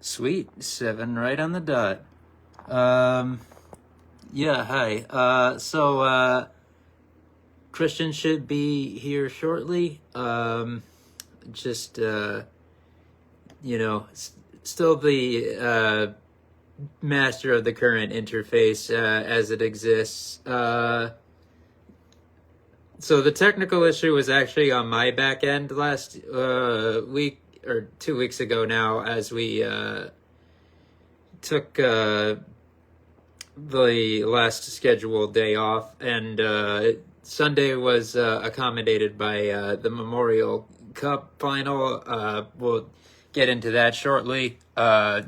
Sweet, 7 right on the dot. Yeah, hi. Christian should be here shortly. Just, still the master of the current interface as it exists. So the technical issue was actually on my back end last week, or 2 weeks ago now, as we took the last scheduled day off, and Sunday was accommodated by the Memorial Cup final. We'll get into that shortly. A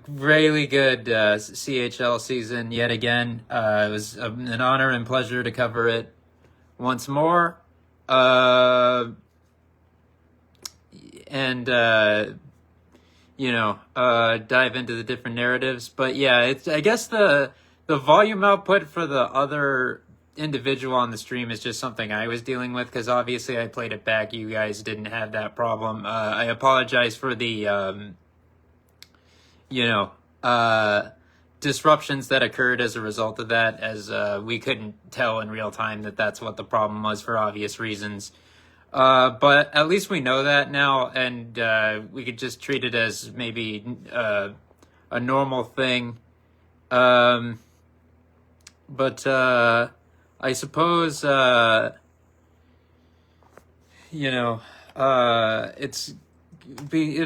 really good CHL season yet again. It was an honor and pleasure to cover it once more. And dive into the different narratives. But yeah, it's, I guess the volume output for the other individual on the stream is just something I was dealing with, because obviously I played it back. You guys didn't have that problem. I apologize for the disruptions that occurred as a result of that, as we couldn't tell in real time that that's what the problem was for obvious reasons. But at least we know that now, and we could just treat it as maybe a normal thing. But I suppose, it'll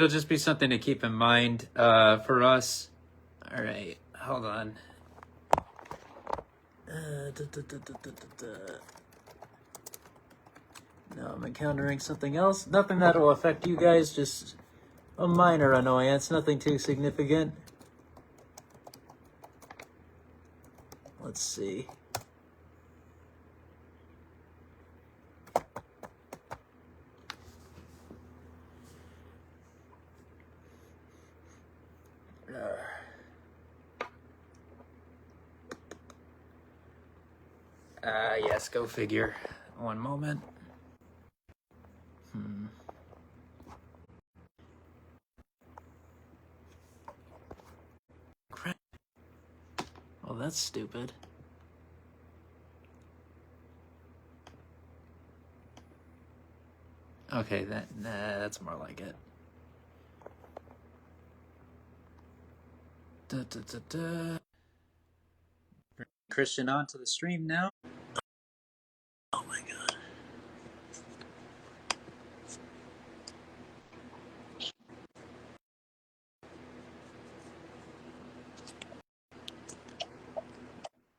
just be something to keep in mind for us. All right, hold on. Now I'm encountering something else. Nothing that'll affect you guys, just a minor annoyance, nothing too significant. Let's see. Yes, go figure. One moment. Crap. Well, that's stupid. Okay, that's more like it. Bring Christian onto the stream now. Oh my god.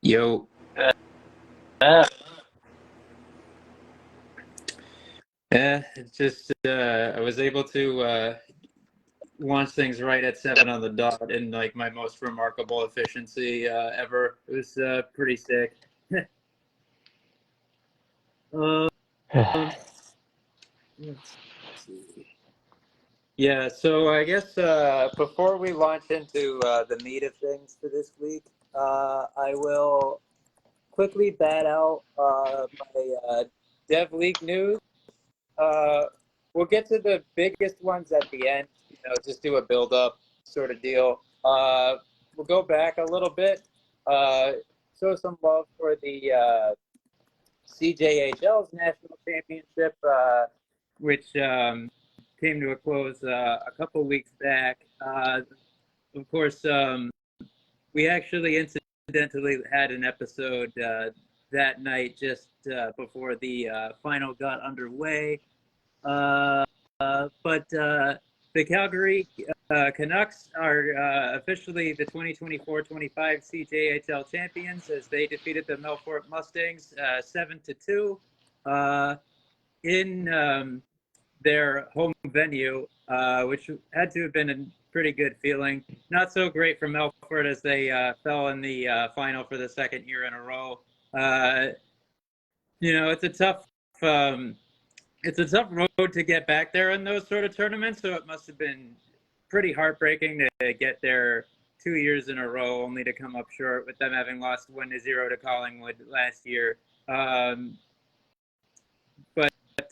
Yo. Yeah, it's just I was able to launch things right at 7 on the dot in like my most remarkable efficiency ever. It was pretty sick. Let's see. Yeah, so I guess before we launch into the meat of things for this week, I will quickly bat out my Dev League news. We'll get to the biggest ones at the end, just do a build-up sort of deal. We'll go back a little bit, show some love for the CJHL's National Championship, which came to a close a couple weeks back. Of course, we actually incidentally had an episode that night just before the final got underway. But the Calgary Canucks are officially the 2024-25 CJHL champions, as they defeated the Melfort Mustangs 7-2 in their home venue, which had to have been a pretty good feeling. Not so great for Melfort, as they fell in the final for the second year in a row. It's a tough road to get back there in those sort of tournaments, so it must have been pretty heartbreaking to get there 2 years in a row, only to come up short, with them having lost 1-0 to Collingwood last year. But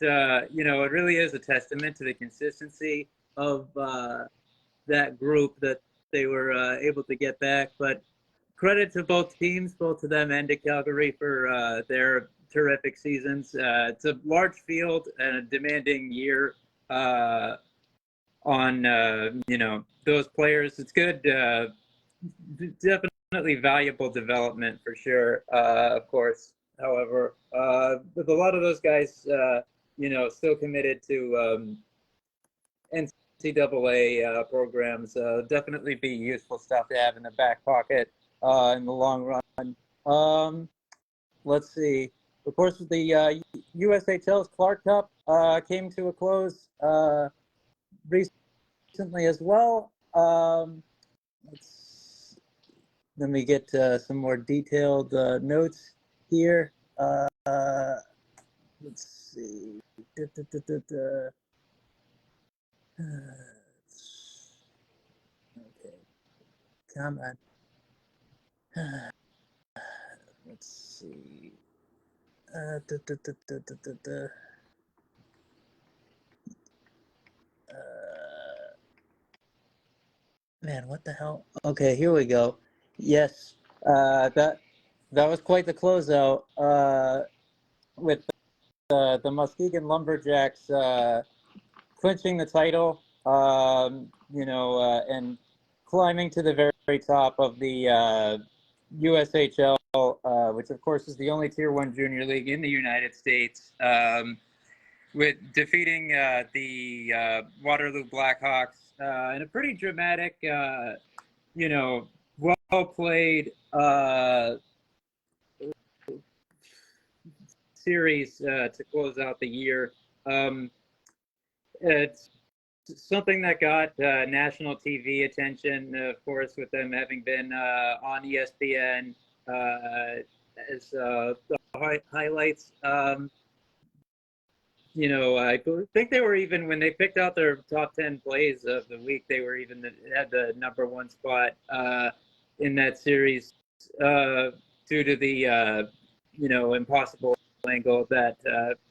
it really is a testament to the consistency of that group that they were able to get back. But credit to both teams, both to them and to Calgary for their terrific seasons. It's a large field and a demanding year on those players. It's good, definitely valuable development for sure. Of course, however, with a lot of those guys, still committed to NCAA programs, definitely be useful stuff to have in the back pocket in the long run. Let's see. Of course, the USHL's Clark Cup came to a close recently as well. Let me get some more detailed notes here. Let's see. Okay, come on. Let's see. Man, what the hell? Okay, here we go. Yes, that was quite the closeout with the Muskegon Lumberjacks clinching the title, and climbing to the very top of the USHL, which of course is the only Tier 1 junior league in the United States, with defeating the Waterloo Blackhawks in a pretty dramatic, well-played series to close out the year. It's something that got national TV attention, of course, with them having been on ESPN as the highlights. I think they were even, when they picked out their top 10 plays of the week, they were even had the #1 spot in that series due to the impossible angle of that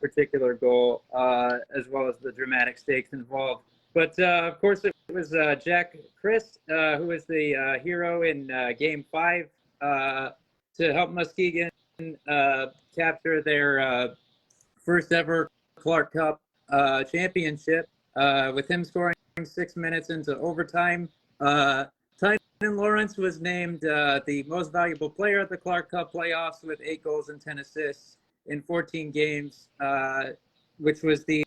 particular goal, as well as the dramatic stakes involved. But of course, it was Jack Christ who was the hero in Game 5 to help Muskegon capture their first ever Clark Cup championship, with him scoring 6 minutes into overtime. Tynan Lawrence was named the most valuable player at the Clark Cup playoffs with 8 goals and 10 assists in 14 games, which was the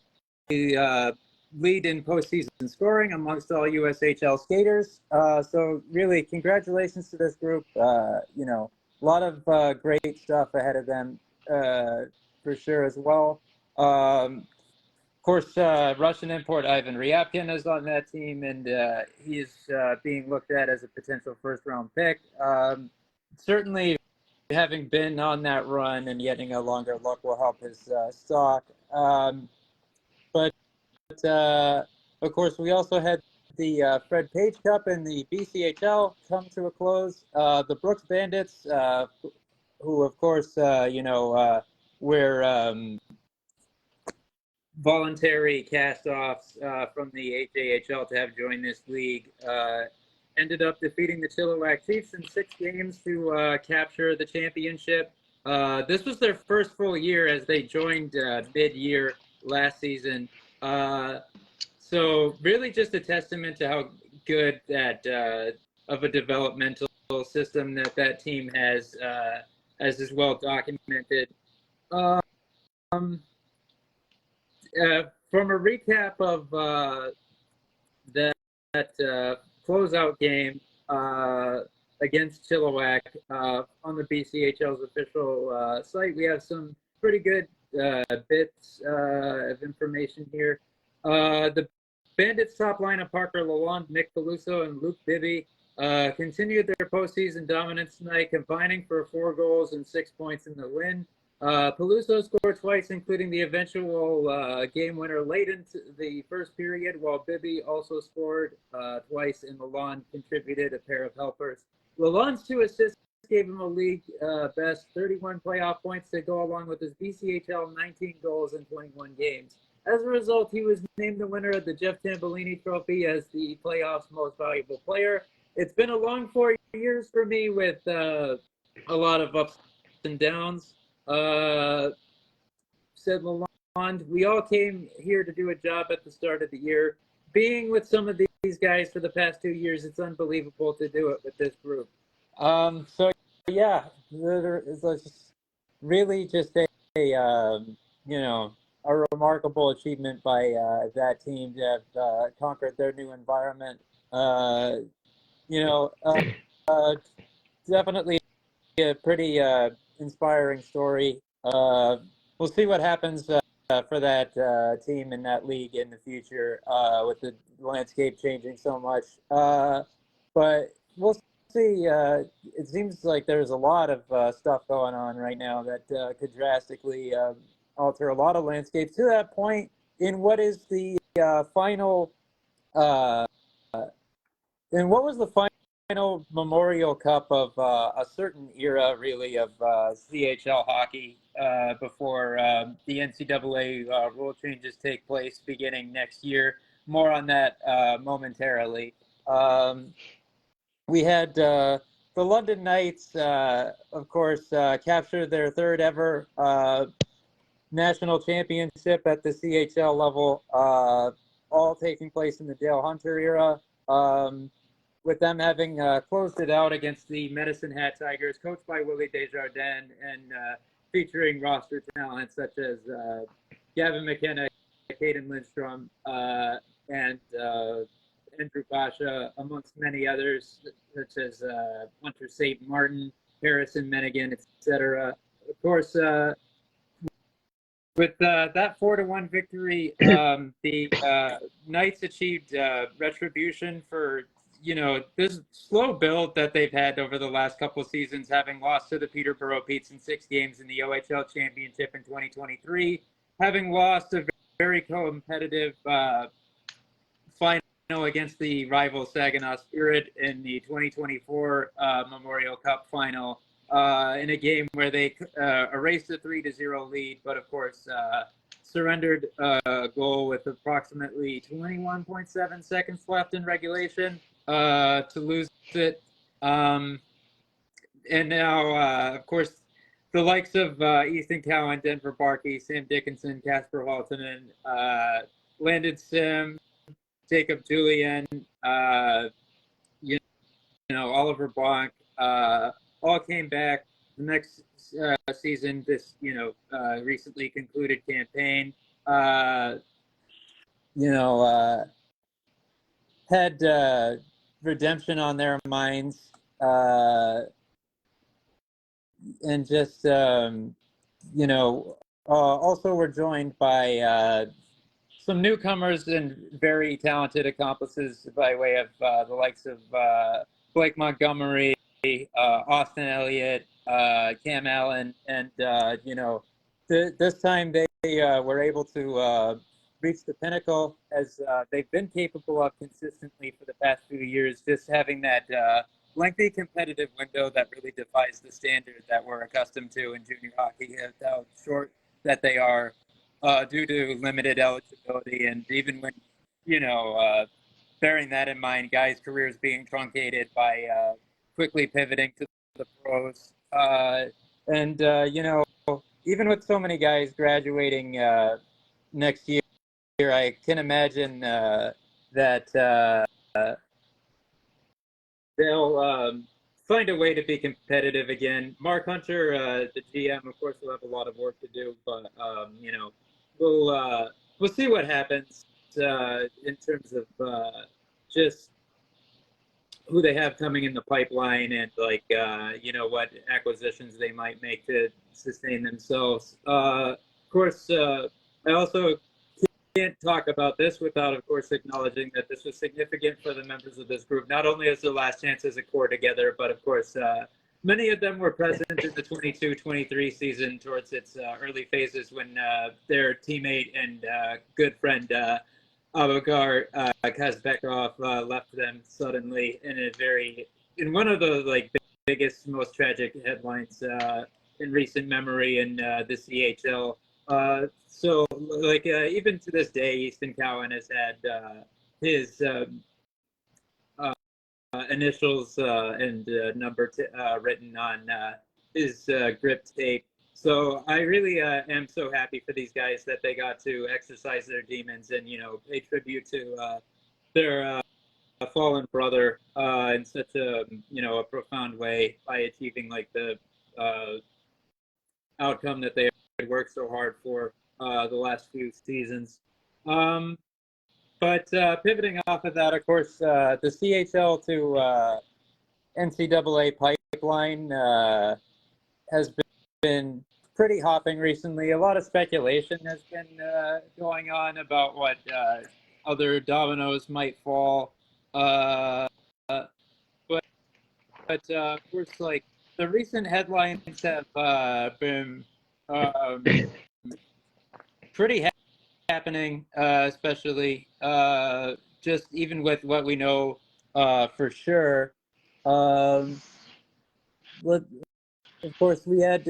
lead in postseason scoring amongst all USHL skaters. So really, congratulations to this group. A lot of great stuff ahead of them for sure as well. Of course, Russian import Ivan Ryabkin is on that team, and he is being looked at as a potential first-round pick. Certainly, having been on that run and getting a longer look will help his stock. But of course, we also had the Fred Page Cup and the BCHL come to a close. The Brooks Bandits, who of course, were voluntary cast-offs from the HAHL to have joined this league, ended up defeating the Chilliwack Chiefs in 6 games to capture the championship. This was their first full year as they joined mid-year last season. So really just a testament to how good that of a developmental system that team has, as is well documented. From a recap of that closeout game against Chilliwack on the BCHL's official site, we have some pretty good bits of information here. The Bandits' top line of Parker Lalonde, Nick Peluso, and Luke Bibby continued their postseason dominance tonight, combining for 4 goals and 6 points in the win. Peluso scored twice, including the eventual game winner late into the first period, while Bibby also scored twice, and Lalonde contributed a pair of helpers. Lalonde's 2 assists gave him a league best 31 playoff points to go along with his BCHL 19 goals in 21 games. as a result, he was named the winner of the Jeff Tambolini Trophy as the playoffs' most valuable player. It's been a long 4 years for me with a lot of ups and downs. Said Lalonde, we all came here to do a job at the start of the year. Being with some of these guys for the past 2 years, it's unbelievable to do it with this group. So yeah, it's really just a a remarkable achievement by that team to have conquered their new environment. Definitely a pretty inspiring story. We'll see what happens for that team in that league in the future with the landscape changing so much. But we'll see. It seems like there's a lot of stuff going on right now that could drastically alter a lot of landscapes to that point in what is the final. And what was the final Memorial Cup of a certain era, really, of CHL hockey before the NCAA rule changes take place beginning next year? More on that momentarily. We had the London Knights, of course, capture their third ever national championship at the CHL level, all taking place in the Dale Hunter era. With them having closed it out against the Medicine Hat Tigers, coached by Willie Desjardins, and featuring roster talent such as Gavin McKenna, Caden Lindstrom, and Andrew Basha, amongst many others, such as Hunter St. Martin, Harrison Menigan, etc. Of course, with that 4-1 victory, the Knights achieved retribution for this slow build that they've had over the last couple of seasons, having lost to the Peterborough Petes in 6 games in the OHL Championship in 2023, having lost a very competitive final against the rival Saginaw Spirit in the 2024 Memorial Cup final, in a game where they erased a 3-0 lead, but of course surrendered a goal with approximately 21.7 seconds left in regulation to lose it. And now, of course, the likes of Ethan Cowan, Denver Barkey, Sam Dickinson, Casper Haltonen, Landon Sim, Jacob Julian, Oliver Blanc, all came back the next season, this recently concluded campaign. Had redemption on their minds, and just also we're joined by some newcomers and very talented accomplices by way of the likes of Blake Montgomery, Austin Elliott, Cam Allen, and this time they were able to reach the pinnacle as they've been capable of consistently for the past few years, just having that lengthy competitive window that really defies the standard that we're accustomed to in junior hockey, how short that they are due to limited eligibility. And even when, bearing that in mind, guys' careers being truncated by quickly pivoting to the pros. Even with so many guys graduating next year, I can imagine that they'll find a way to be competitive again. Mark Hunter, the GM, of course, will have a lot of work to do, but we'll see what happens in terms of just who they have coming in the pipeline and what acquisitions they might make to sustain themselves. Of course, I also can't talk about this without, of course, acknowledging that this was significant for the members of this group, not only as their last chance as a core together, but of course, many of them were present in the 22-23 season towards its early phases when their teammate and good friend Abogar Kazbekov left them suddenly in one of the biggest, most tragic headlines in recent memory in the CHL. So like even to this day, Easton Cowan has had his initials and number written on his grip tape. So I really am so happy for these guys that they got to exercise their demons and pay tribute to their fallen brother in such a profound way by achieving like the outcome that they had worked so hard for the last few seasons. But pivoting off of that, of course, the CHL to NCAA pipeline has been pretty hopping recently. A lot of speculation has been going on about what other dominoes might fall. But of course, like the recent headlines have been pretty happening, especially just even with what we know for sure. Of course, we had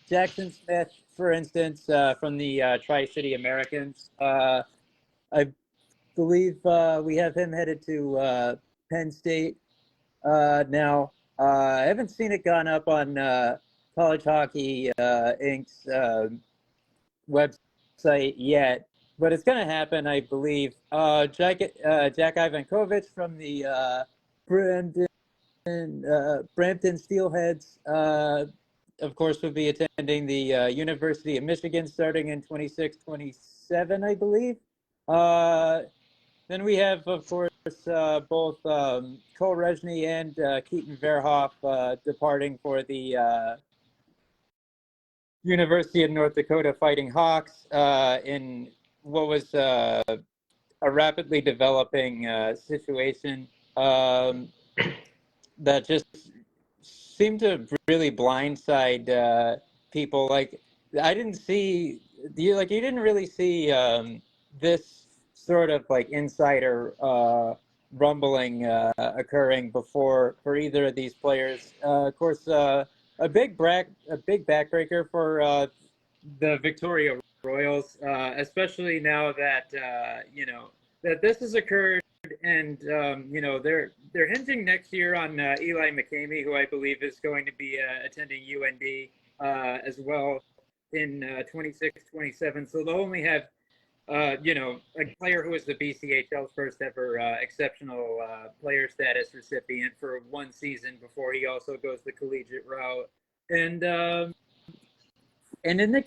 Jackson Smith, for instance, from the Tri-City Americans. I believe we have him headed to Penn State now. I haven't seen it gone up on College Hockey Inc.'s website yet, but it's going to happen, I believe. Jack Ivankovich from the Brampton Steelheads, of course, will be attending the University of Michigan starting in 26-27, I believe. Then we have, of course, both Cole Resny and Keaton Verhoff departing for the University of North Dakota Fighting Hawks in what was a rapidly developing situation that just seemed to really blindside people. Like I didn't see you didn't really see this sort of like insider rumbling occurring before for either of these players. Of course, a big backbreaker for the Victoria Royals, especially now that that this has occurred, and they're hinging next year on Eli McCamey, who I believe is going to be attending UND as well in 26-27. So they'll only have a player who is the BCHL's first ever exceptional player status recipient for one season before he also goes the collegiate route. And in the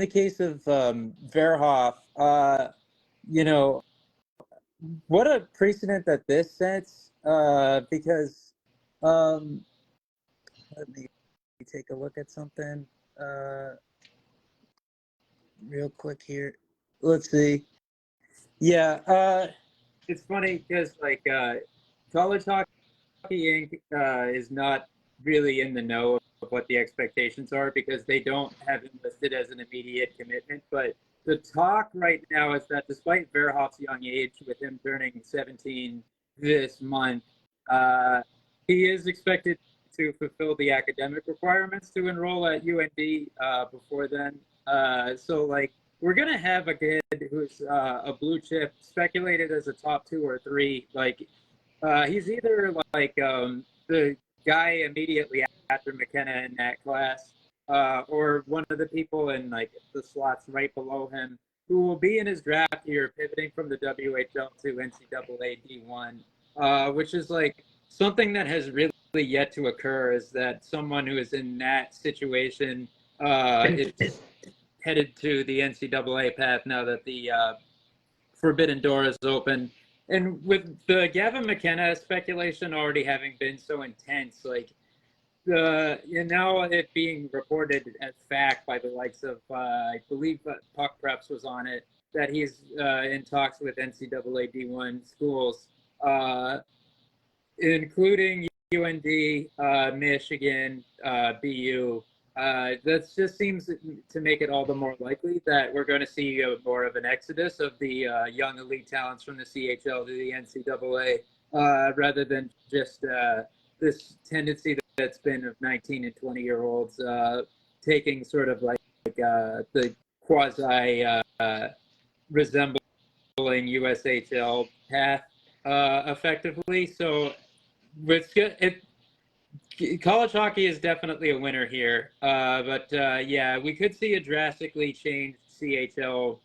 case of Verhoff, what a precedent that this sets, because let me take a look at something real quick here. Let's see. Yeah, it's funny because like College Hockey Inc. Is not really in the know of what the expectations are because they don't have him listed as an immediate commitment. But the talk right now is that despite Verhoff's young age, with him turning 17 this month, he is expected to fulfill the academic requirements to enroll at UND before then. So like we're gonna have a kid who's a blue chip, speculated as a top 2 or 3. Like he's either like the guy immediately after McKenna in that class, or one of the people in like the slots right below him who will be in his draft year, pivoting from the WHL to NCAA D1, which is like something that has really yet to occur. Is that someone who is in that situation is headed to the NCAA path now that the forbidden door is open. And with the Gavin McKenna speculation already having been so intense, like now it being reported as fact by the likes of I believe Puck Preps was on it, that he's in talks with NCAA D1 schools, including UND, Michigan, BU. That just seems to make it all the more likely that we're going to see more of an exodus of the young elite talents from the CHL to the NCAA, rather than just this tendency spin of 19 and 20-year-olds taking sort of like the quasi resembling USHL path effectively. So college hockey is definitely a winner here. But yeah, we could see a drastically changed CHL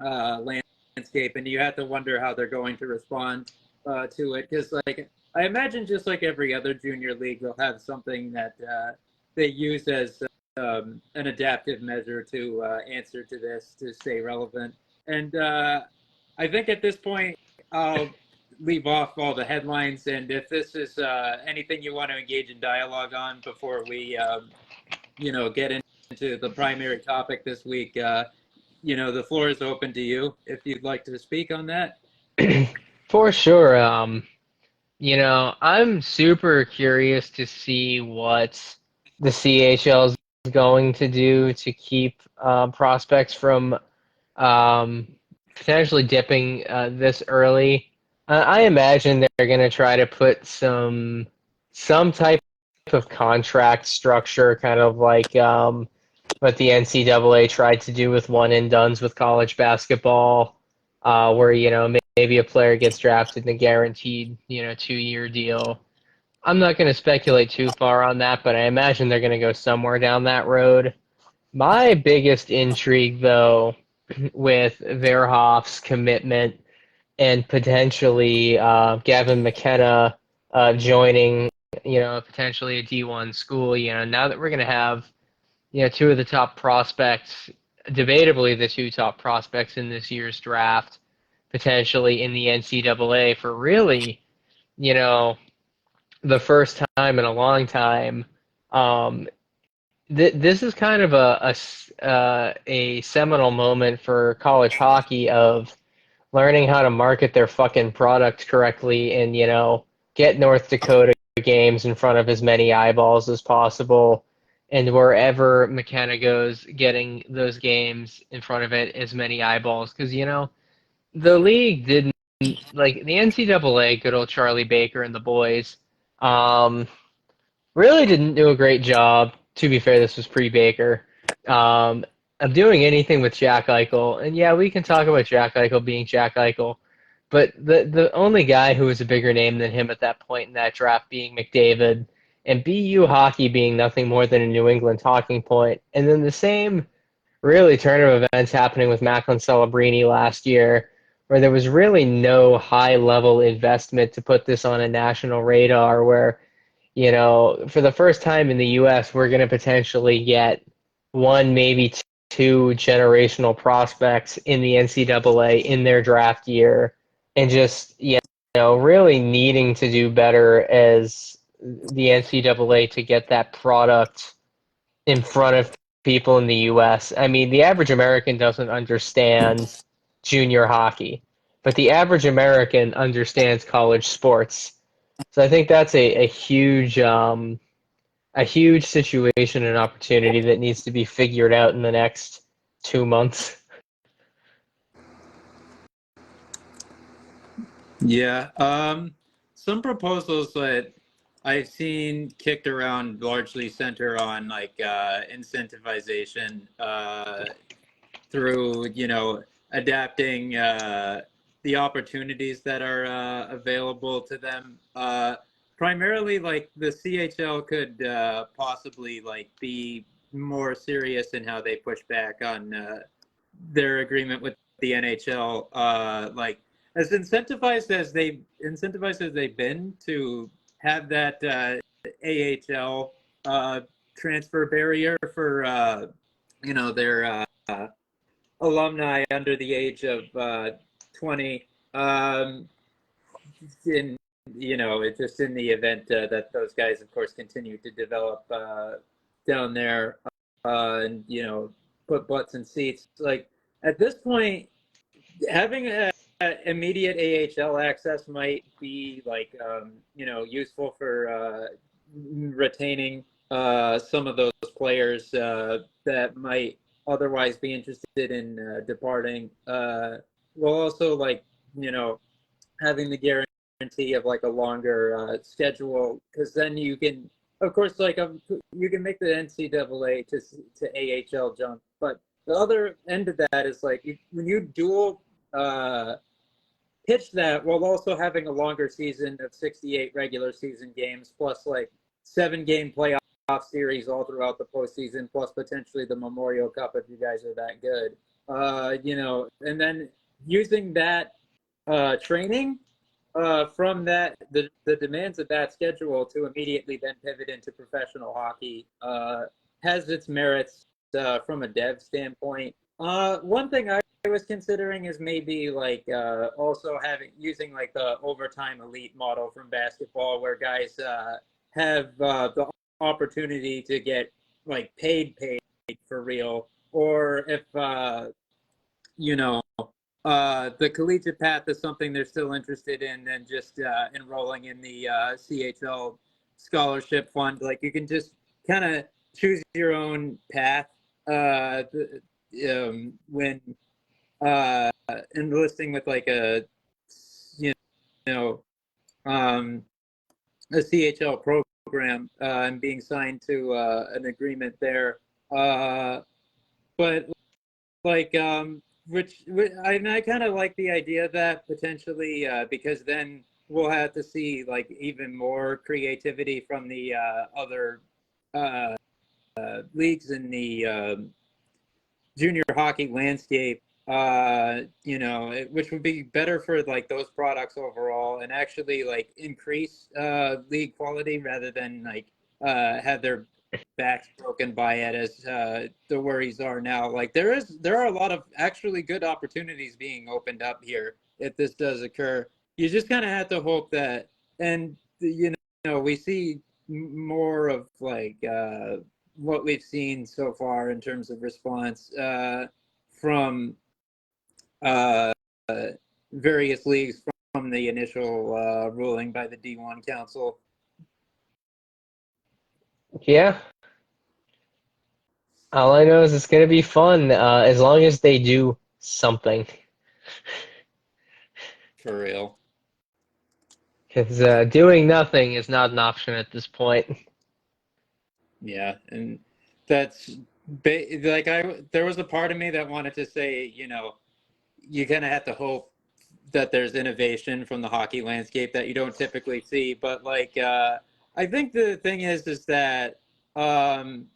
landscape, and you have to wonder how they're going to respond to it. Because, like, I imagine just like every other junior league, they'll have something that they use as an adaptive measure to answer to this to stay relevant. And I think at this point, I'll leave off all the headlines. And if this is anything you want to engage in dialogue on before we, get into the primary topic this week, the floor is open to you if you'd like to speak on that. For sure. I'm super curious to see what the CHL is going to do to keep prospects from um, potentially dipping this early. I imagine they're going to try to put some type of contract structure, kind of like what the NCAA tried to do with one and dones with college basketball, where maybe a player gets drafted in a guaranteed 2-year deal. I'm not going to speculate too far on that, but I imagine they're going to go somewhere down that road. My biggest intrigue, though, with Verhoff's commitment and potentially Gavin McKenna joining, potentially a D1 school, now that we're going to have, two of the top prospects, debatably the two top prospects in this year's draft, potentially in the NCAA for really, the first time in a long time. This is kind of a seminal moment for college hockey of learning how to market their fucking product correctly and, get North Dakota games in front of as many eyeballs as possible. And wherever McKenna goes, getting those games in front of it as many eyeballs. Because, the league didn't, like, the NCAA, good old Charlie Baker and the boys, really didn't do a great job. To be fair, this was pre-Baker. Of doing anything with Jack Eichel. And yeah, we can talk about Jack Eichel being Jack Eichel. But the only guy who was a bigger name than him at that point in that draft being McDavid, and BU hockey being nothing more than a New England talking point. And then the same really turn of events happening with Macklin Celebrini last year, where there was really no high-level investment to put this on a national radar, where, for the first time in the U.S., we're going to potentially get one, maybe two generational prospects in the NCAA in their draft year, and just, really needing to do better as the NCAA to get that product in front of people in the U.S. I mean, the average American doesn't understand junior hockey, but the average American understands college sports. So I think that's a huge situation and opportunity that needs to be figured out in the next 2 months. Yeah. Some proposals that I've seen kicked around largely center on like incentivization through, adapting the opportunities that are available to them. Primarily, like the CHL could possibly like be more serious in how they push back on their agreement with the NHL. Like as incentivized as they've been to have that AHL transfer barrier for their alumni under the age of 20. In it's just in the event that those guys, of course, continue to develop down there and put butts in seats. Like at this point, having immediate AHL access might be like useful for retaining some of those players that might otherwise be interested in departing. Well, also like having the guarantee of like a longer schedule, because then you can of course, like you can make the NCAA to AHL jump, but the other end of that is like when you dual pitch that while also having a longer season of 68 regular season games plus like 7-game playoff series all throughout the postseason, plus potentially the Memorial Cup if you guys are that good. And then using that training from the demands of that schedule to immediately then pivot into professional hockey has its merits from a dev standpoint. One thing I was considering is maybe like also using like the overtime elite model from basketball where guys have the opportunity to get like paid for real, or if the collegiate path is something they're still interested in, then just enrolling in the CHL scholarship fund. Like you can just kind of choose your own path when enlisting with like a a CHL program and being signed to an agreement there. But like which I kind of like the idea of that potentially because then we'll have to see like even more creativity from the other leagues in the junior hockey landscape, which would be better for like those products overall and actually like increase league quality rather than like have their backs broken by it as the worries are now. Like there are a lot of actually good opportunities being opened up here if this does occur. You just kind of have to hope that, and we see more of like what we've seen so far in terms of response from various leagues from the initial ruling by the D1 Council. Yeah. All I know is it's going to be fun as long as they do something. For real. Because doing nothing is not an option at this point. Yeah, and that's like there was a part of me that wanted to say, you kind of have to hope that there's innovation from the hockey landscape that you don't typically see. But like, I think the thing is that, the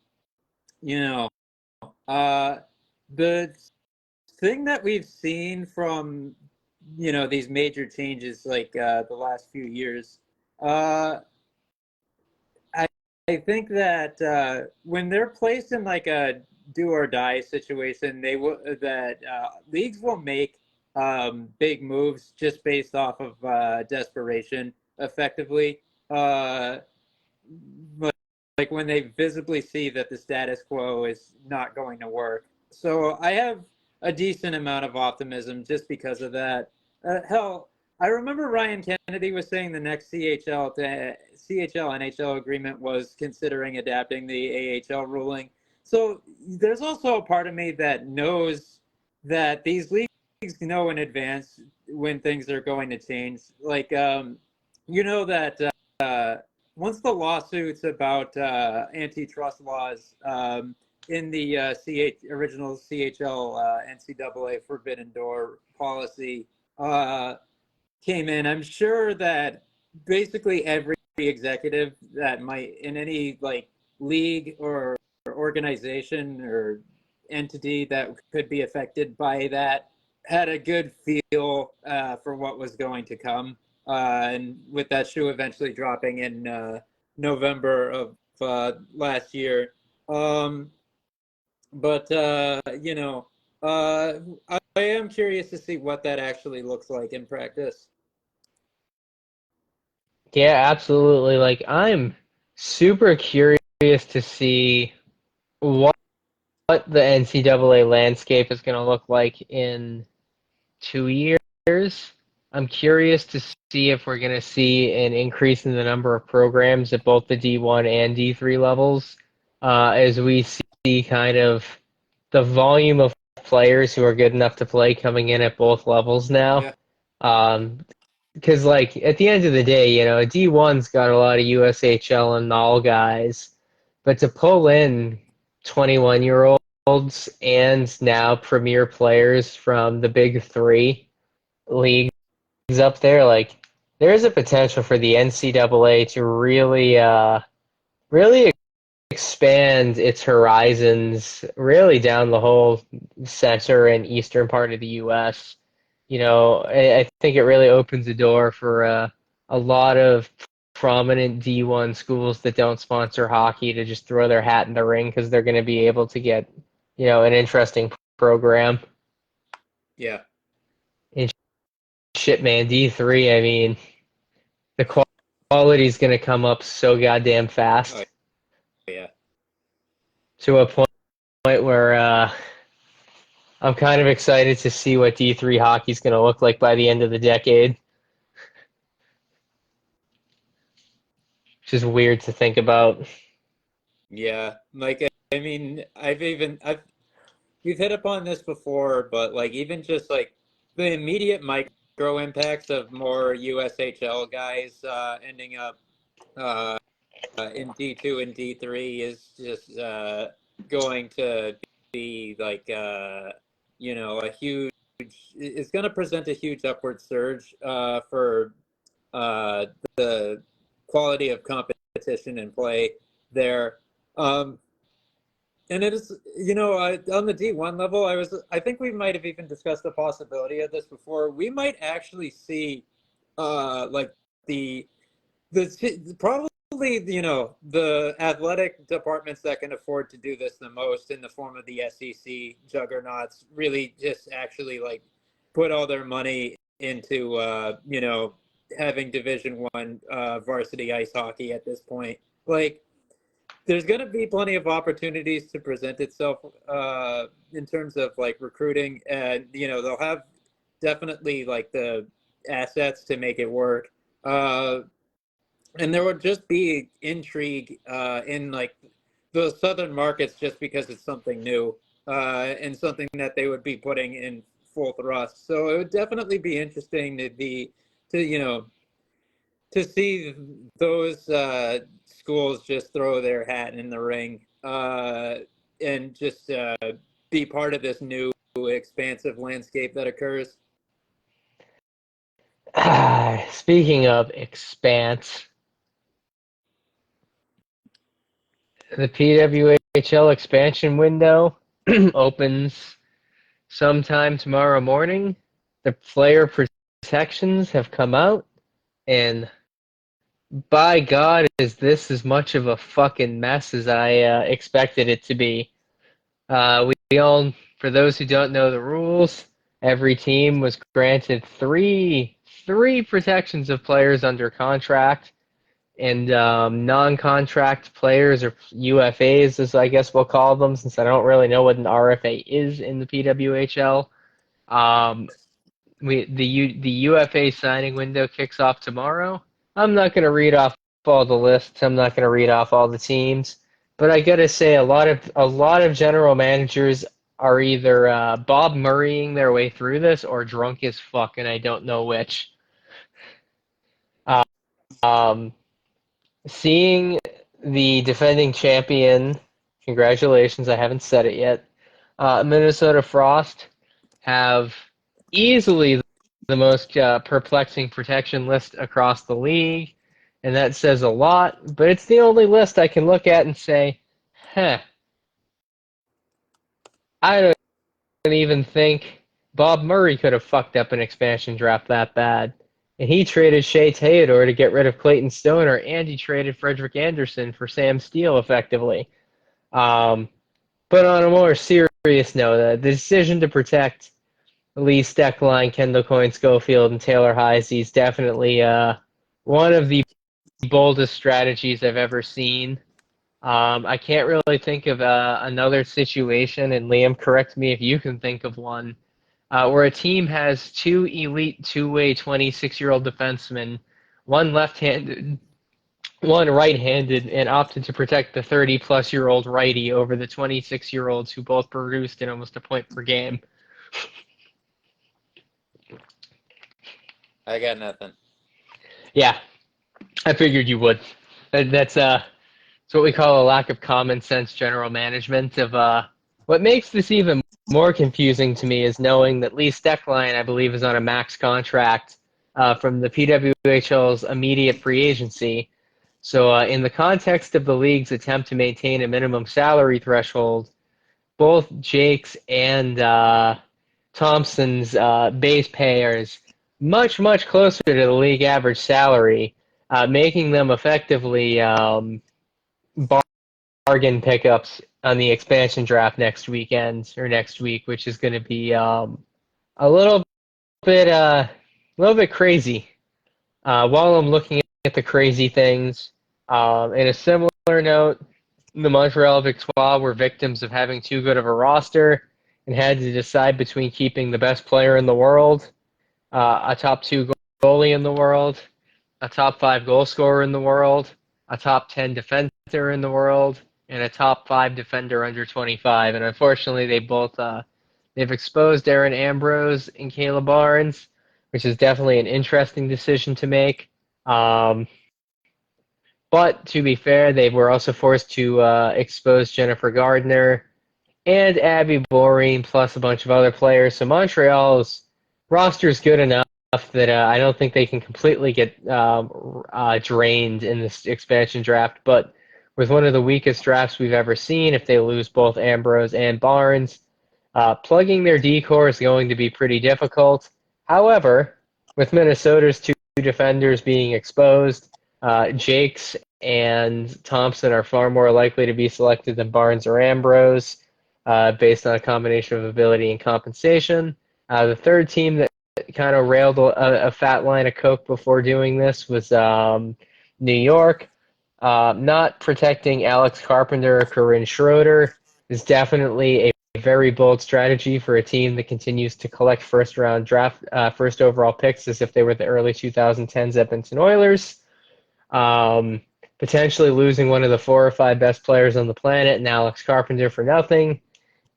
thing that we've seen from, these major changes like the last few years, I think that when they're placed in like a do or die situation, leagues will make big moves just based off of desperation, effectively. But like when they visibly see that the status quo is not going to work. So I have a decent amount of optimism just because of that. Hell, I remember Ryan Kennedy was saying the next CHL NHL agreement was considering adapting the AHL ruling. So there's also a part of me that knows that these leagues know in advance when things are going to change. Like, that once the lawsuits about antitrust laws in the original CHL NCAA Forbidden Door policy came in, I'm sure that basically every executive that might in any like league or organization or entity that could be affected by that had a good feel for what was going to come. And with that shoe eventually dropping in November of last year. But I am curious to see what that actually looks like in practice. Yeah, absolutely. Like, I'm super curious to see what the NCAA landscape is going to look like in 2 years. I'm curious to see if we're going to see an increase in the number of programs at both the D1 and D3 levels as we see kind of the volume of players who are good enough to play coming in at both levels now. Yeah. because like at the end of the day, D1's got a lot of USHL and all guys, but to pull in 21-year-olds and now premier players from the big three leagues up there, like there's a potential for the NCAA to really expand its horizons really down the whole center and eastern part of the U.S. I think it really opens the door for a lot of prominent D1 schools that don't sponsor hockey to just throw their hat in the ring because they're going to be able to get, an interesting program. Yeah. And shit, man, D3, I mean, the quality is going to come up so goddamn fast. Oh, yeah. To a point where I'm kind of excited to see what D3 hockey is going to look like by the end of the decade. Which is weird to think about. Yeah. Like, I mean, we've hit upon this before, but like even just like the immediate micro impacts of more USHL guys ending up uh, in D2 and D3 is just going to be like a huge. It's going to present a huge upward surge for uh, the quality of competition and play there. Um, and it is, on the D1 level, I think we might have even discussed the possibility of this before. We might actually see, like the probably, the athletic departments that can afford to do this the most in the form of the SEC juggernauts really just actually like put all their money into, having Division 1 varsity ice hockey at this point. Like, there's going to be plenty of opportunities to present itself in terms of like recruiting, and they'll have definitely like the assets to make it work, and there would just be intrigue in like the southern markets just because it's something new and something that they would be putting in full thrust. So it would definitely be interesting to to see those schools just throw their hat in the ring and just be part of this new expansive landscape that occurs. Speaking of expanse, the PWHL expansion window opens sometime tomorrow morning. The player protections have come out, and by God, is this as much of a fucking mess as I expected it to be. We all, for those who don't know the rules, every team was granted three protections of players under contract, and non-contract players, or UFAs, as I guess we'll call them, since I don't really know what an RFA is in the PWHL. The UFA signing window kicks off tomorrow. I'm not going to read off all the lists. I'm not going to read off all the teams, but I got to say a lot of general managers are either Bob Murraying their way through this or drunk as fuck, and I don't know which. Um, Seeing the defending champion, congratulations, I haven't said it yet. Minnesota Frost have easily the most perplexing protection list across the league, and that says a lot, but it's the only list I can look at and say, huh, I don't even think Bob Murray could have fucked up an expansion draft that bad. And he traded Shea Theodore to get rid of Clayton Stoner, and he traded Frederick Anderson for Sam Steele, effectively. But on a more serious note, the decision to protect Lee Steckline, Kendall Coyne Schofield, and Taylor Heisey is definitely one of the boldest strategies I've ever seen. I can't really think of another situation, and Liam, correct me if you can think of one, where a team has two elite two-way 26-year-old defensemen, one left-handed, one right-handed, and opted to protect the 30-plus-year-old righty over the 26-year-olds who both produced in almost a point per game. I got nothing. Yeah, I figured you would. That's what we call a lack of common sense general management of what makes this even more confusing to me is knowing that Lee Steckline, I believe, is on a max contract from the PWHL's immediate free agency. So in the context of the league's attempt to maintain a minimum salary threshold, both Jake's and Thompson's base pay is much, much closer to the league average salary, making them effectively bargain pickups on the expansion draft next weekend or next week, which is going to be a little bit crazy. While I'm looking at the crazy things, in a similar note, the Montreal Victoires were victims of having too good of a roster and had to decide between keeping the best player in the world, a top 2 goalie in the world, a top 5 goal scorer in the world, a top 10 defender in the world, and a top 5 defender under 25. And unfortunately, they've exposed Aaron Ambrose and Caleb Barnes, which is definitely an interesting decision to make. But to be fair, they were also forced to expose Jennifer Gardner and Abby Boreen, plus a bunch of other players. So Montreal's roster is good enough that I don't think they can completely get drained in this expansion draft. But with one of the weakest drafts we've ever seen, if they lose both Ambrose and Barnes, plugging their decor is going to be pretty difficult. However, with Minnesota's 2 defenders being exposed, Jakes and Thompson are far more likely to be selected than Barnes or Ambrose, based on a combination of ability and compensation. The third team that kind of railed a fat line of coke before doing this was New York. Not protecting Alex Carpenter or Corinne Schroeder is definitely a very bold strategy for a team that continues to collect first overall picks as if they were the early 2010s Edmonton Oilers. Potentially losing one of the 4 or 5 best players on the planet and Alex Carpenter for nothing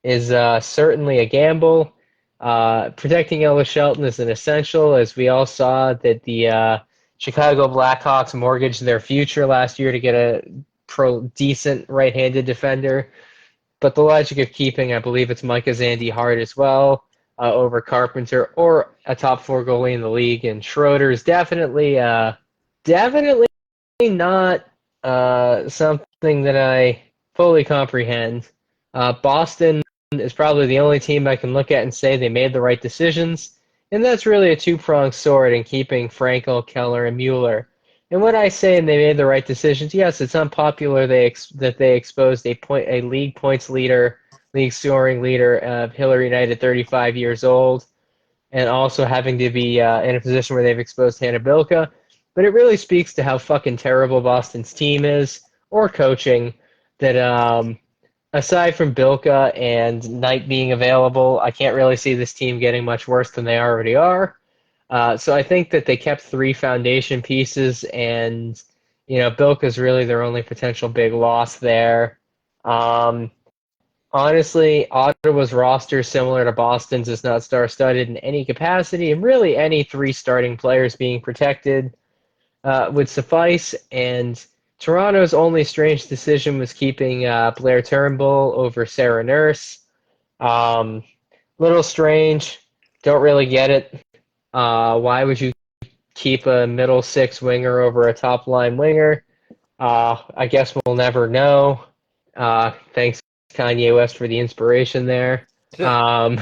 is certainly a gamble. Protecting Ellis Shelton is an essential, as we all saw that the Chicago Blackhawks mortgaged their future last year to get a decent right-handed defender. But the logic of keeping, I believe it's Micah Zandy Hart as well, over Carpenter, or a top 4 goalie in the league, and Schroeder is definitely not something that I fully comprehend. Boston is probably the only team I can look at and say they made the right decisions, and that's really a 2-pronged sword in keeping Frankel, Keller, and Mueller. And when I say they made the right decisions, yes, it's unpopular that they exposed a league points leader, league scoring leader of Hillary United, 35 years old, and also having to be in a position where they've exposed Hannah Bilka. But it really speaks to how fucking terrible Boston's team is, or coaching, that aside from Bilka and Knight being available, I can't really see this team getting much worse than they already are. So I think that they kept 3 foundation pieces, and Bilka's really their only potential big loss there. Honestly, Ottawa's roster, similar to Boston's, is not star-studded in any capacity, and really any 3 starting players being protected would suffice. And Toronto's only strange decision was keeping Blair Turnbull over Sarah Nurse. Little strange. Don't really get it. Why would you keep a middle 6 winger over a top line winger? I guess we'll never know. Thanks, Kanye West, for the inspiration there. And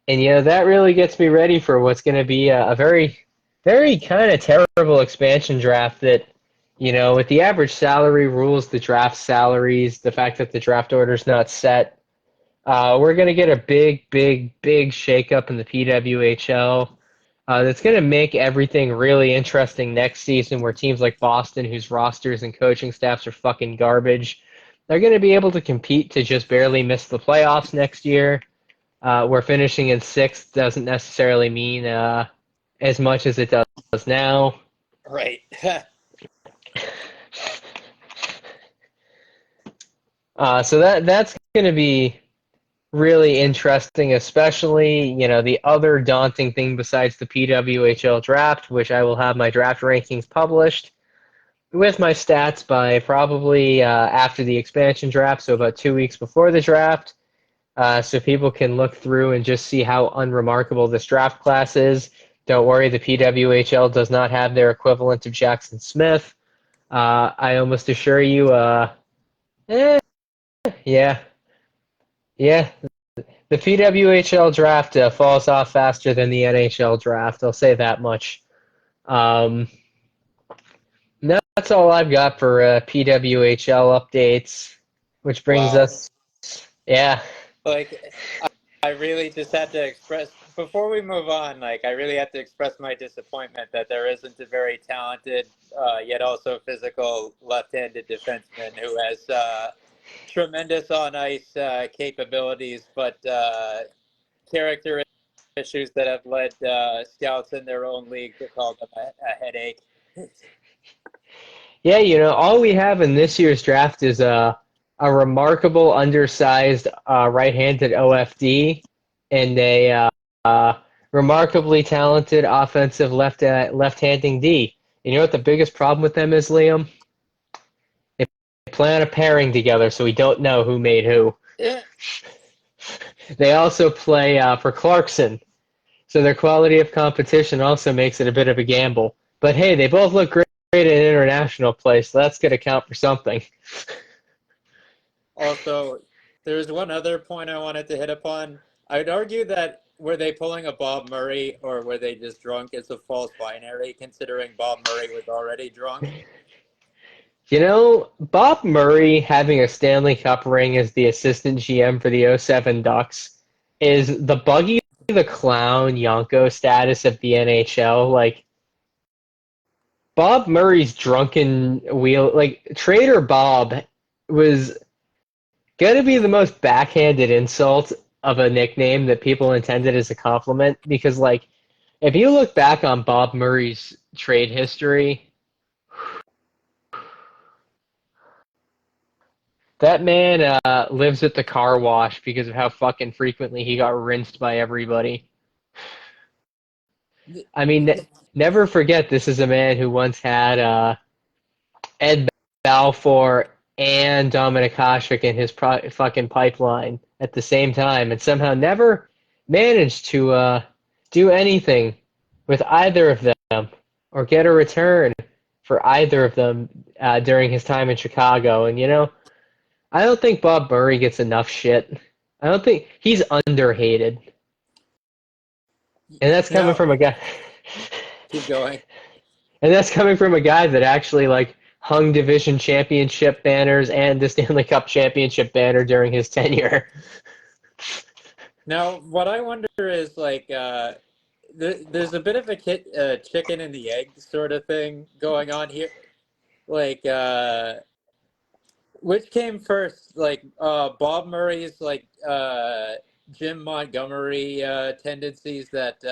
that really gets me ready for what's going to be a very, very kind of terrible expansion draft that, with the average salary rules, the draft salaries, the fact that the draft order's not set, we're going to get a big, big, big shakeup in the PWHL that's going to make everything really interesting next season, where teams like Boston, whose rosters and coaching staffs are fucking garbage, they're going to be able to compete to just barely miss the playoffs next year. Where finishing in 6th doesn't necessarily mean as much as it does now. Right. So that's going to be really interesting, especially, the other daunting thing besides the PWHL draft, which I will have my draft rankings published with my stats by probably after the expansion draft, so about 2 weeks before the draft, so people can look through and just see how unremarkable this draft class is. Don't worry, the PWHL does not have their equivalent of Jackson Smith. I almost assure you, eh, yeah, yeah, the PWHL draft falls off faster than the NHL draft. I'll say that much. Um, no, that's all I've got for PWHL updates, which brings Wow. us, yeah. Like, I really just had to express, before we move on, like, I really had to express my disappointment that there isn't a very talented, yet also physical left-handed defenseman who has tremendous on-ice capabilities, but character issues that have led scouts in their own league to call them a headache. Yeah, all we have in this year's draft is a remarkable undersized right-handed OFD and a remarkably talented offensive left-handing D. You know what the biggest problem with them is, Liam? They play on a pairing together, so we don't know who made who. Yeah. They also play for Clarkson, so their quality of competition also makes it a bit of a gamble. But hey, they both look great in international play, so that's going to count for something. Also, there's one other point I wanted to hit upon. I'd argue that were they pulling a Bob Murray or were they just drunk is a false binary, considering Bob Murray was already drunk. Bob Murray having a Stanley Cup ring as the assistant GM for the '07 Ducks is the Buggy the Clown Yonko status of the NHL. Like, Bob Murray's drunken wheel, like, Trader Bob was going to be the most backhanded insult of a nickname that people intended as a compliment because, like, if you look back on Bob Murray's trade history, that man lives at the car wash because of how fucking frequently he got rinsed by everybody. I mean, never forget this is a man who once had Ed Balfour and Dominic Hasek in his fucking pipeline at the same time and somehow never managed to do anything with either of them or get a return for either of them during his time in Chicago. And, I don't think Bob Murray gets enough shit. I don't think he's underhated. And that's coming Now, from a guy. keep going. And that's coming from a guy that actually like hung division championship banners and the Stanley Cup championship banner during his tenure. Now, what I wonder is like, there's a bit of a chicken and the egg sort of thing going on here. Like, which came first? Like, Bob Murray's like Jim Montgomery tendencies that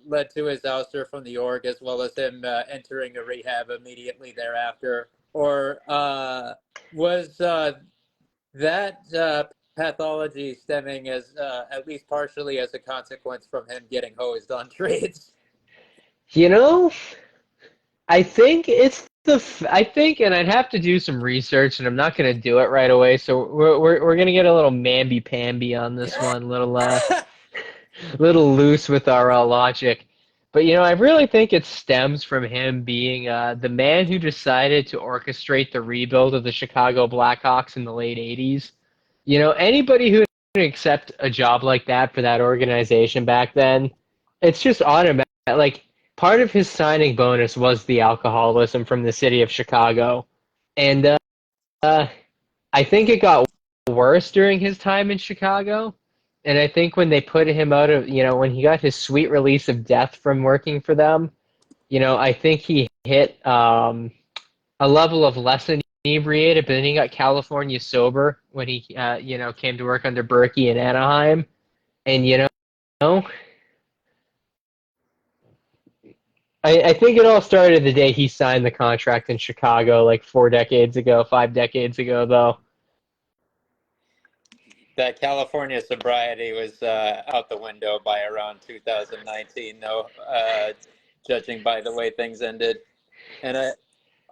led to his ouster from the org, as well as him entering a rehab immediately thereafter, or was that pathology stemming as at least partially as a consequence from him getting hosed on trades? You know, I think I think, and I'd have to do some research, and I'm not going to do it right away. So we're going to get a little mamby pamby on this one, little loose with our logic. But I really think it stems from him being the man who decided to orchestrate the rebuild of the Chicago Blackhawks in the late '80s. Anybody who would accept a job like that for that organization back then, it's just automatic. Like, part of his signing bonus was the alcoholism from the city of Chicago, and I think it got worse during his time in Chicago. And I think when they put him out of, when he got his sweet release of death from working for them, I think he hit a level of less inebriated, but then he got California sober when he, came to work under Berkey in Anaheim. And, I think it all started the day he signed the contract in Chicago, like 5 decades ago, though. that California sobriety was out the window by around 2019, though, judging by the way things ended. And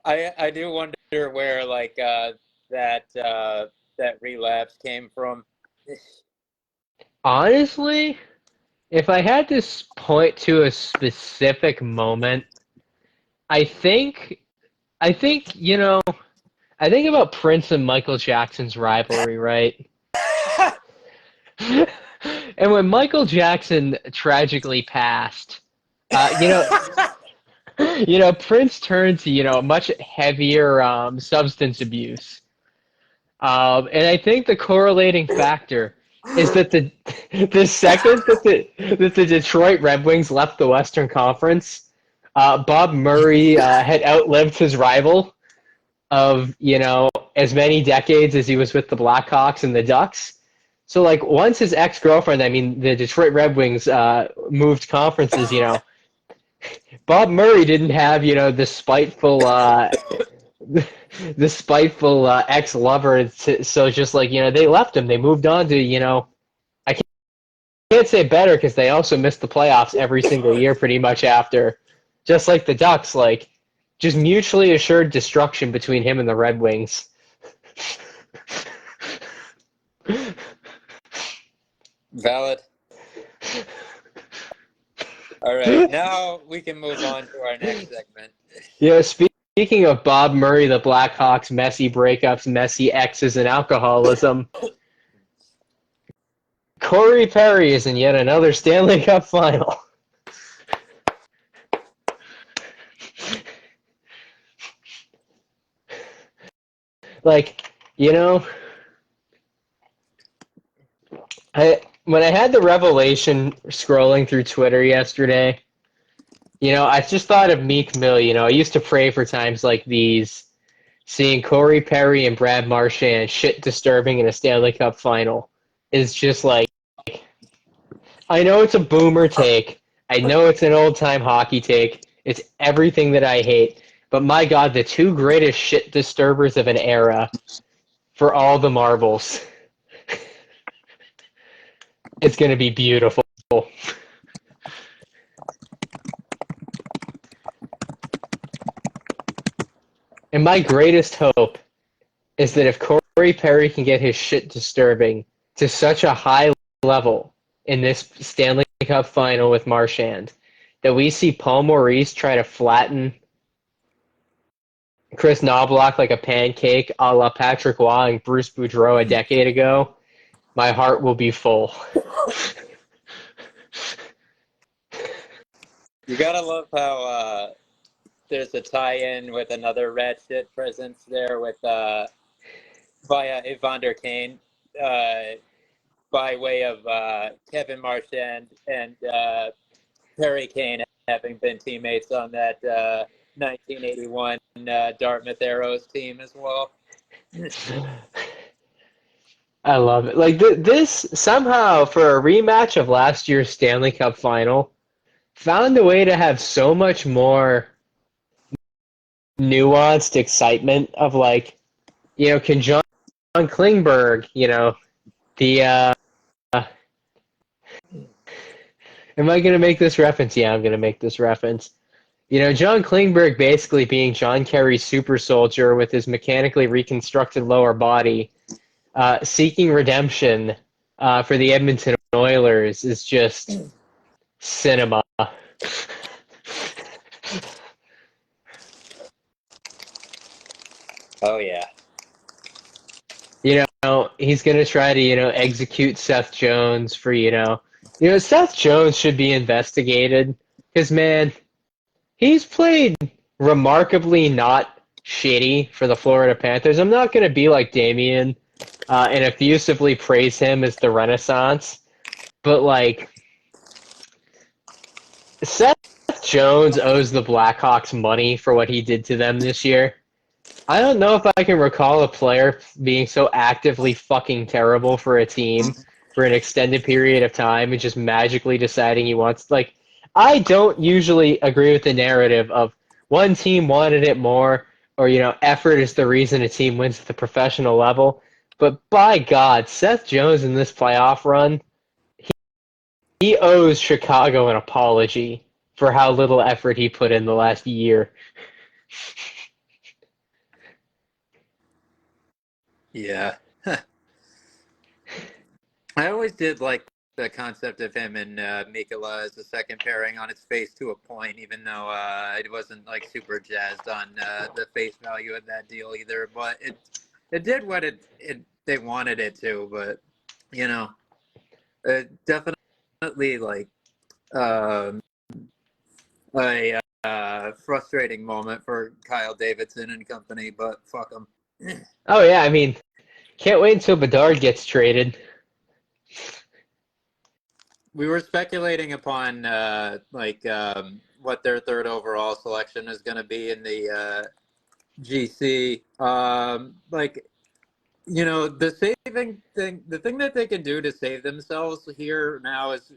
I do wonder where like that relapse came from. Honestly, if I had to point to a specific moment, I think, I think, you know, I think about Prince and Michael Jackson's rivalry, right? And when Michael Jackson tragically passed, you know, Prince turned to, much heavier substance abuse. And I think the correlating factor is that the second that the Detroit Red Wings left the Western Conference, Bob Murray had outlived his rival of, as many decades as he was with the Blackhawks and the Ducks. So, like, once his ex-girlfriend, I mean, the Detroit Red Wings moved conferences, Bob Murray didn't have, the spiteful ex-lover. So just like, they left him. They moved on to, I can't say better because they also missed the playoffs every single year pretty much after. Just like the Ducks, like, just mutually assured destruction between him and the Red Wings. Valid. All right, now we can move on to our next segment. Yeah, speaking of Bob Murray, the Blackhawks, messy breakups, messy exes, and alcoholism, Corey Perry is in yet another Stanley Cup final. Like, when I had the revelation scrolling through Twitter yesterday, I just thought of Meek Mill. I used to pray for times like these, seeing Corey Perry and Brad Marchand shit disturbing in a Stanley Cup final is just like, I know it's a boomer take. I know it's an old-time hockey take. It's everything that I hate. But my God, the two greatest shit disturbers of an era for all the marbles. It's going to be beautiful. And my greatest hope is that if Corey Perry can get his shit disturbing to such a high level in this Stanley Cup final with Marchand, that we see Paul Maurice try to flatten Chris Knobloch like a pancake a la Patrick Waugh and Bruce Boudreau a decade ago, my heart will be full. You gotta love how there's a tie-in with another rat shit presence there with via Evander Kane by way of Kevin Marchand and Perry Kane having been teammates on that 1981 Dartmouth Arrows team as well. I love it. Like, this, somehow, for a rematch of last year's Stanley Cup final, found a way to have so much more nuanced excitement of, like, can John Klingberg, the, am I going to make this reference? Yeah, I'm going to make this reference. John Klingberg basically being John Kerry's super soldier with his mechanically reconstructed lower body, seeking redemption for the Edmonton Oilers is just cinema. Oh, yeah. He's going to try to, execute Seth Jones for, Seth Jones should be investigated because, man, he's played remarkably not shitty for the Florida Panthers. I'm not going to be like Damien and effusively praise him as the Renaissance, but, like, Seth Jones owes the Blackhawks money for what he did to them this year. I don't know if I can recall a player being so actively fucking terrible for a team for an extended period of time and just magically deciding he wants, like, I don't usually agree with the narrative of one team wanted it more or, effort is the reason a team wins at the professional level. But by God, Seth Jones in this playoff run, he owes Chicago an apology for how little effort he put in the last year. Yeah. I always did like the concept of him and Mikkola as a second pairing on its face to a point, even though I wasn't like super jazzed on the face value of that deal either. But it did what they wanted it to. But you know, definitely like um, a frustrating moment for Kyle Davidson and company. But fuck them. Oh yeah, I mean, can't wait until Bedard gets traded. We were speculating upon what their third overall selection is going to be in the GC. The saving thing, the thing that they can do to save themselves here now is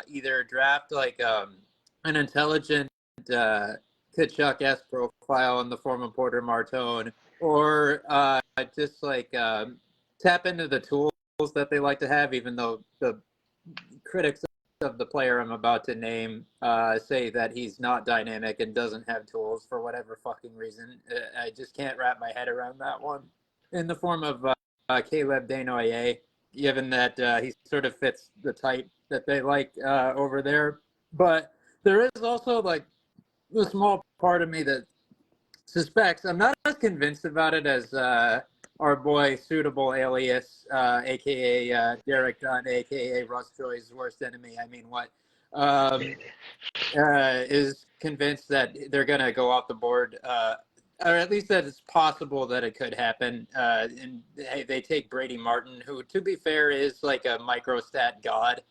either draft an intelligent Kachuk-esque profile in the form of Porter Martone, or just tap into the tools that they like to have, even though the critics of the player I'm about to name say that he's not dynamic and doesn't have tools for whatever fucking reason. I just can't wrap my head around that one. In the form of Caleb Desnoyers, given that he sort of fits the type that they like over there. But there is also like a small part of me that suspects. I'm not as convinced about it as our boy Suitable Alias, aka Derek Dunn, aka Russ Joy's worst enemy. I mean, what is convinced that they're going to go off the board, or at least that it's possible that it could happen. And they take Brady Martin, who, to be fair, is like a microstat god,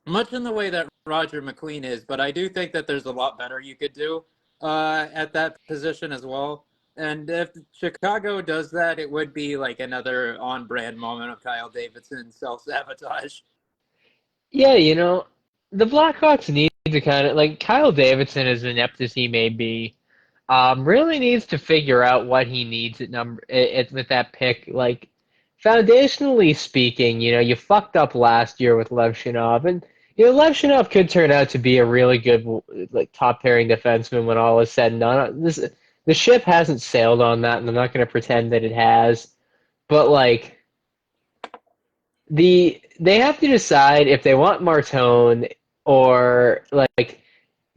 much in the way that Roger McLean is. But I do think that there's a lot better you could do at that position as well. And if Chicago does that, it would be like another on-brand moment of Kyle Davidson self-sabotage. Yeah, the Blackhawks need to kind of like Kyle Davidson, as inept as he may be, really needs to figure out what he needs with that pick. Like foundationally speaking, you fucked up last year with Lev Shinov, and Lev Shinov could turn out to be a really good like top pairing defenseman when all is said and done. The ship hasn't sailed on that, and I'm not going to pretend that it has. But like they have to decide if they want Martone or like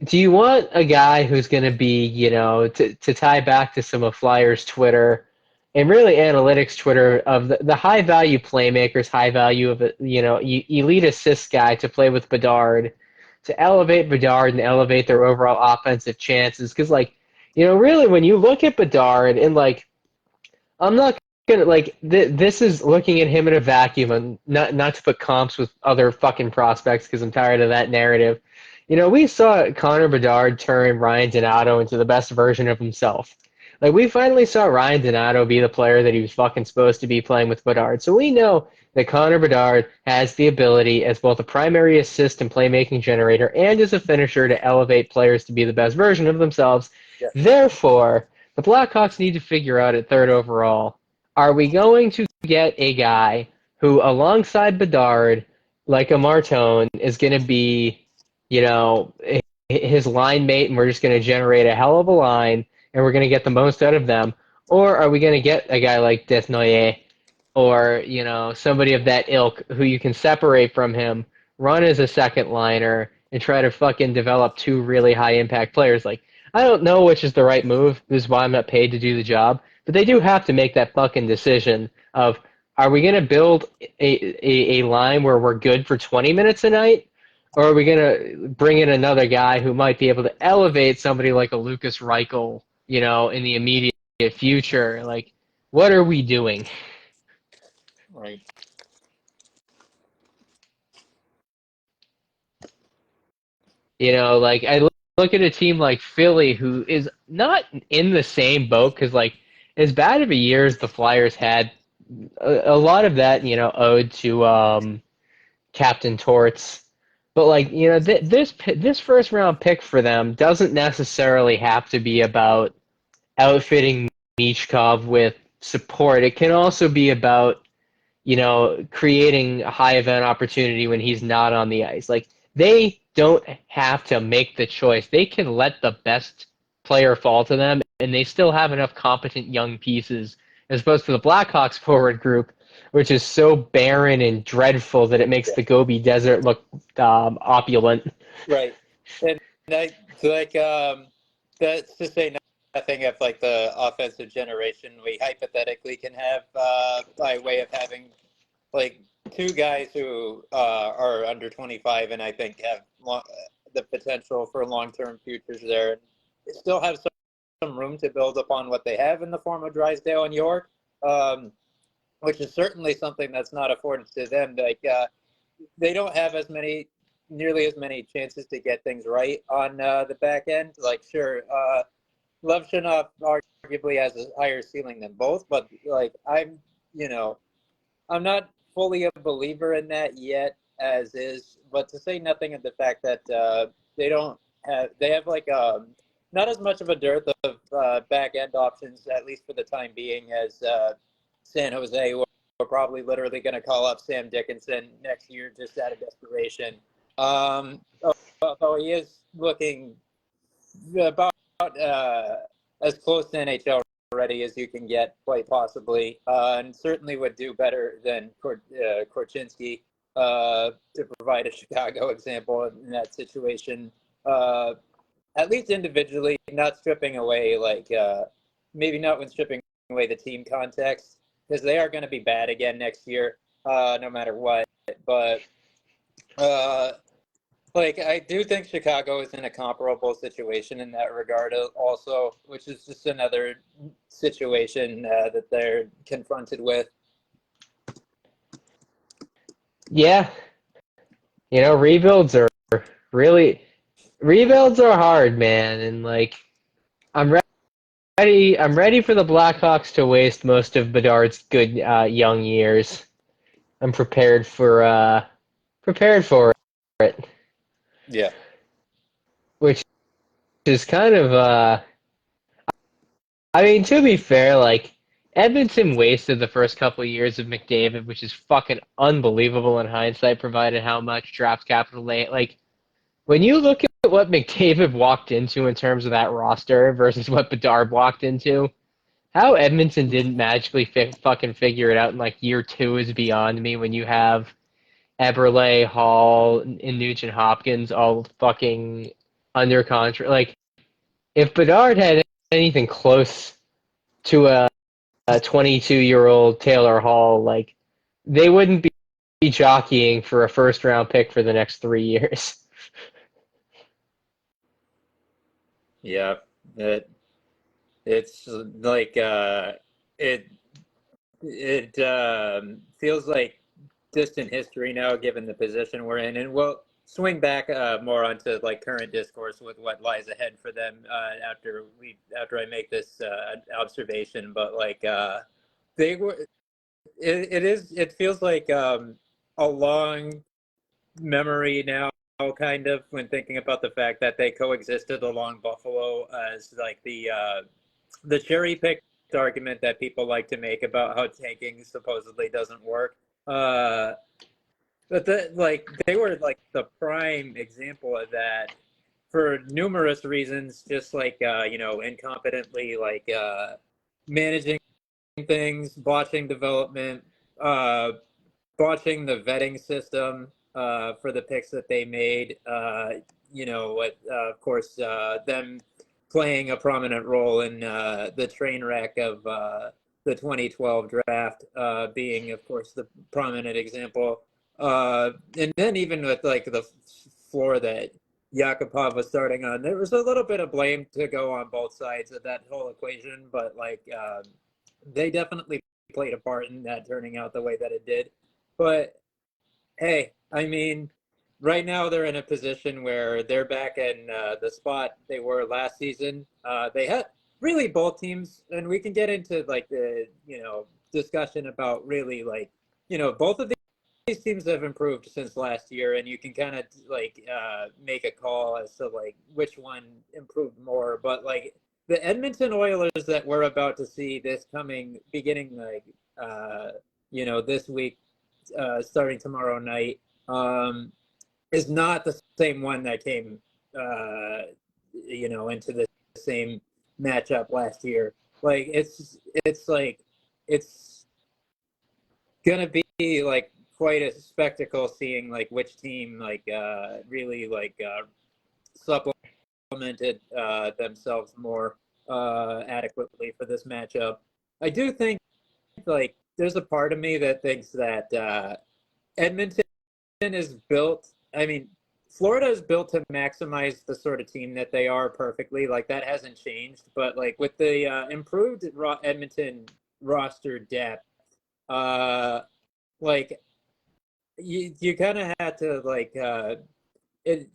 do you want a guy who's going to be, to tie back to some of Flyers Twitter and really analytics Twitter of the high value playmakers, high value of elite assist guy to play with Bedard, to elevate Bedard and elevate their overall offensive chances? Because really when you look at Bedard and I'm not gonna this is looking at him in a vacuum and not to put comps with other fucking prospects because I'm tired of that narrative. We saw Connor Bedard turn Ryan Donato into the best version of himself. Like, we finally saw Ryan Donato be the player that he was fucking supposed to be playing with Bedard. So we know that Connor Bedard has the ability as both a primary assist and playmaking generator and as a finisher to elevate players to be the best version of themselves. Yeah. Therefore, the Blackhawks need to figure out at third overall, are we going to get a guy who, alongside Bedard, like a Martone, is going to be his line mate, and we're just going to generate a hell of a line, and we're going to get the most out of them? Or are we going to get a guy like Desnoyers or, somebody of that ilk who you can separate from him, run as a second liner, and try to fucking develop two really high-impact players? Like, I don't know which is the right move. This is why I'm not paid to do the job. But they do have to make that fucking decision of, are we going to build a line where we're good for 20 minutes a night? Or are we going to bring in another guy who might be able to elevate somebody like a Lucas Reichel, in the immediate future? Like, what are we doing? Right. I look at a team like Philly who is not in the same boat because, as bad of a year as the Flyers had, a lot of that, owed to Captain Torts. But this first round pick for them doesn't necessarily have to be about outfitting Michkov with support. It can also be about, creating a high event opportunity when he's not on the ice. Like, they don't have to make the choice. They can let the best player fall to them, and they still have enough competent young pieces, as opposed to the Blackhawks forward group, which is so barren and dreadful that it makes the Gobi Desert look opulent. Right. And that's to say nothing of like the offensive generation we hypothetically can have by way of having like two guys who are under 25 and I think have the potential for long-term futures there, and still have some room to build upon what they have in the form of Drysdale and York, which is certainly something that's not afforded to them. Like they don't have nearly as many chances to get things right on the back end. Like, sure, Levshunov arguably has a higher ceiling than both, but like I'm not fully a believer in that yet, as is. But to say nothing of the fact that they have like not as much of a dearth of back end options, at least for the time being, as San Jose. We're probably literally going to call up Sam Dickinson next year just out of desperation. Although he is looking about as close to NHL ready as you can get, quite possibly, and certainly would do better than Korchinski to provide a Chicago example in that situation. At least individually, not stripping away maybe not when stripping away the team context, because they are going to be bad again next year, no matter what. But I do think Chicago is in a comparable situation in that regard also, which is just another situation that they're confronted with. Yeah, rebuilds are hard, man, and like I'm ready for the Blackhawks to waste most of Bedard's good young years. I'm prepared for it. Yeah. Which is kind of I mean, to be fair, like Edmonton wasted the first couple of years of McDavid, which is fucking unbelievable in hindsight, provided how much draft capital they like. When you look at what McDavid walked into in terms of that roster versus what Bedard walked into, how Edmonton didn't magically fucking figure it out in like year two is beyond me. When you have Eberle, Hall, and Nugent Hopkins all fucking under contract, like if Bedard had anything close to a 22-year-old Taylor Hall, like they wouldn't be jockeying for a first-round pick for the next 3 years. Yeah, it's like it feels like distant history now, given the position we're in, and we'll swing back more onto like current discourse with what lies ahead for them after I make this observation. But like they were, it feels like a long memory now, kind of, when thinking about the fact that they coexisted along Buffalo as like the cherry picked argument that people like to make about how tanking supposedly doesn't work. But they were like the prime example of that for numerous reasons, just like incompetently managing things, botching development, botching the vetting system for the picks that they made. Of course, them playing a prominent role in the train wreck of the 2012 draft, being, of course, the prominent example. And then even with like the floor that Yakupov was starting on, there was a little bit of blame to go on both sides of that whole equation, but they definitely played a part in that turning out the way that it did. But hey, I mean, right now they're in a position where they're back in the spot they were last season. They had really both teams, and we can get into like the discussion about really both of these teams have improved since last year, and you can kind of make a call as to like which one improved more. But like the Edmonton Oilers that we're about to see beginning this week, starting tomorrow night, is not the same one that came, into the same matchup last year. Like it's gonna be like quite a spectacle seeing like which team really supplemented themselves more adequately for this matchup. I do think like there's a part of me that thinks that Edmonton is built. I mean, Florida is built to maximize the sort of team that they are perfectly. Like that hasn't changed. But like with the improved Edmonton roster depth, like you kind of had to it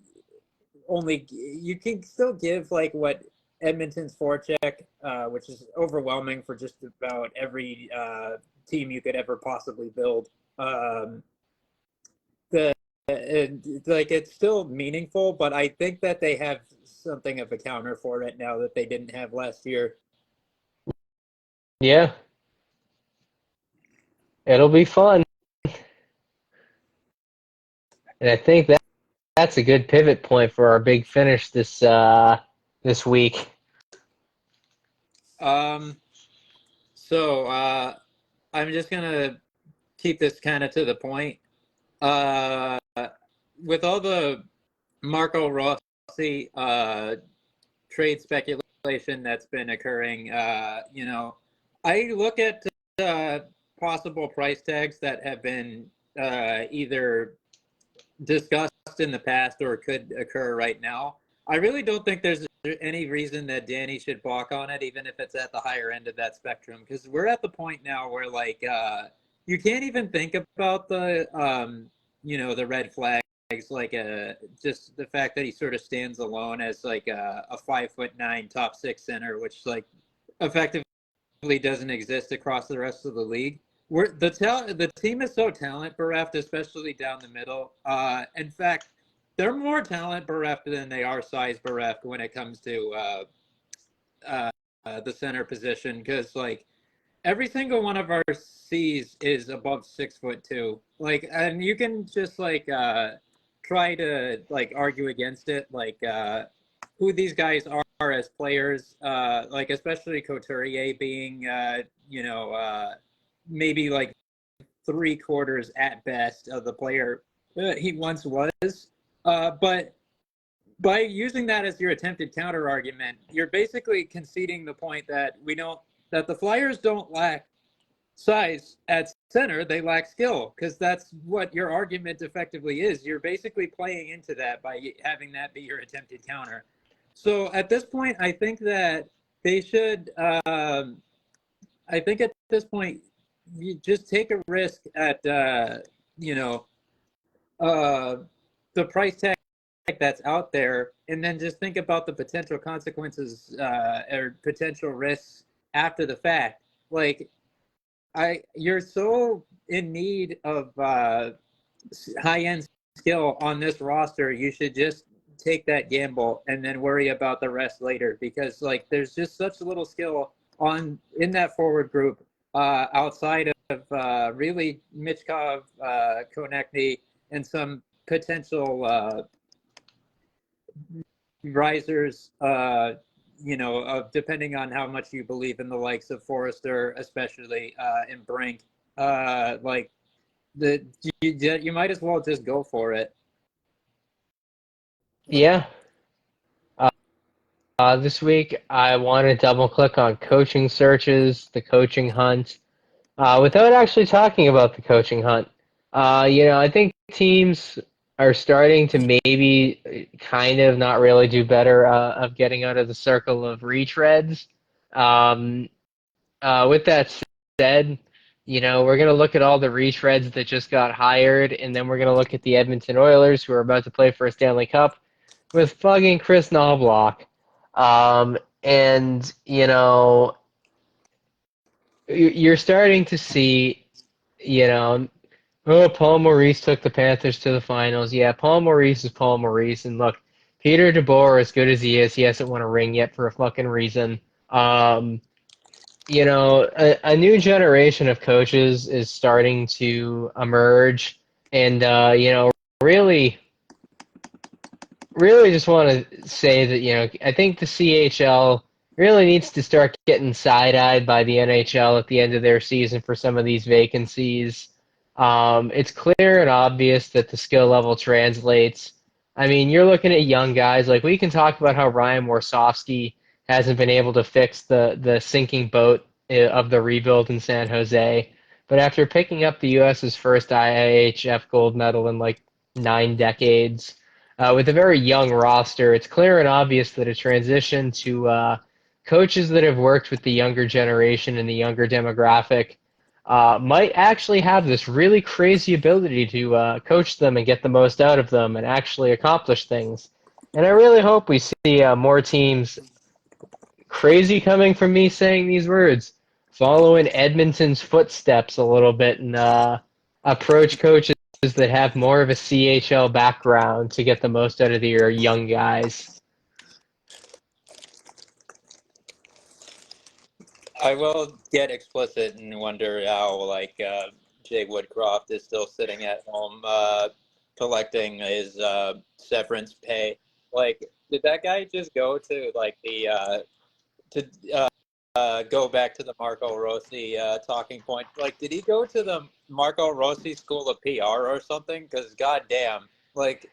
only you can still give like what Edmonton's forecheck, which is overwhelming for just about every team you could ever possibly build. It's still meaningful, but I think that they have something of a counter for it now that they didn't have last year. Yeah. It'll be fun. And I think that's a good pivot point for our big finish this week. So I'm just gonna keep this kind of to the point. With all the Marco Rossi trade speculation that's been occurring, I look at possible price tags that have been either discussed in the past or could occur right now. I really don't think there's any reason that Danny should balk on it, even if it's at the higher end of that spectrum, because we're at the point now where you can't even think about the the red flags, just the fact that he sort of stands alone as like a 5'9" top six center, which like effectively doesn't exist across the rest of the league. The team is so talent bereft, especially down the middle. In fact, they're more talent bereft than they are size bereft when it comes to the center position, because like every single one of our C's is above 6'2". Like, and you can just try to argue against it, who these guys are as players, especially Couturier being maybe like 3/4 at best of the player he once was. But by using that as your attempted counter argument, you're basically conceding the point that that the Flyers don't lack size at center, they lack skill, because that's what your argument effectively is. You're basically playing into that by having that be your attempted counter. So at this point, I think that they should. I think at this point, you just take a risk at the price tag that's out there, and then just think about the potential consequences or potential risks after the fact. You're so in need of high-end skill on this roster, you should just take that gamble and then worry about the rest later, because there's just such little skill in that forward group outside of really Michkov, Konechny, and some potential risers, depending on how much you believe in the likes of Forrester, especially in Brink. You might as well just go for it. Yeah. This week, I want to double click on coaching searches, the coaching hunt, without actually talking about the coaching hunt. I think teams are starting to maybe kind of not really do better of getting out of the circle of retreads. With that said, we're going to look at all the retreads that just got hired, and then we're going to look at the Edmonton Oilers, who are about to play for a Stanley Cup with fucking Chris Knobloch. You're starting to see, Paul Maurice took the Panthers to the finals. Yeah, Paul Maurice is Paul Maurice. And look, Peter DeBoer, as good as he hasn't won a ring yet for a fucking reason. Um, a new generation of coaches is starting to emerge, and really, really just want to say that I think the CHL really needs to start getting side-eyed by the NHL at the end of their season for some of these vacancies. It's clear and obvious that the skill level translates. I mean, you're looking at young guys. Like, we can talk about how Ryan Warsofsky hasn't been able to fix the sinking boat of the rebuild in San Jose. But after picking up the U.S.'s first IIHF gold medal in like 9 decades, with a very young roster, it's clear and obvious that a transition to coaches that have worked with the younger generation and the younger demographic might actually have this really crazy ability to coach them and get the most out of them and actually accomplish things. And I really hope we see more teams, crazy coming from me saying these words, follow in Edmonton's footsteps a little bit and approach coaches that have more of a CHL background to get the most out of your young guys. I will get explicit and wonder how, like, Jay Woodcroft is still sitting at home collecting his severance pay. Like, did that guy just go to, like, go back to the Marco Rossi talking point? Like, did he go to the Marco Rossi School of PR or something? Because, goddamn, like...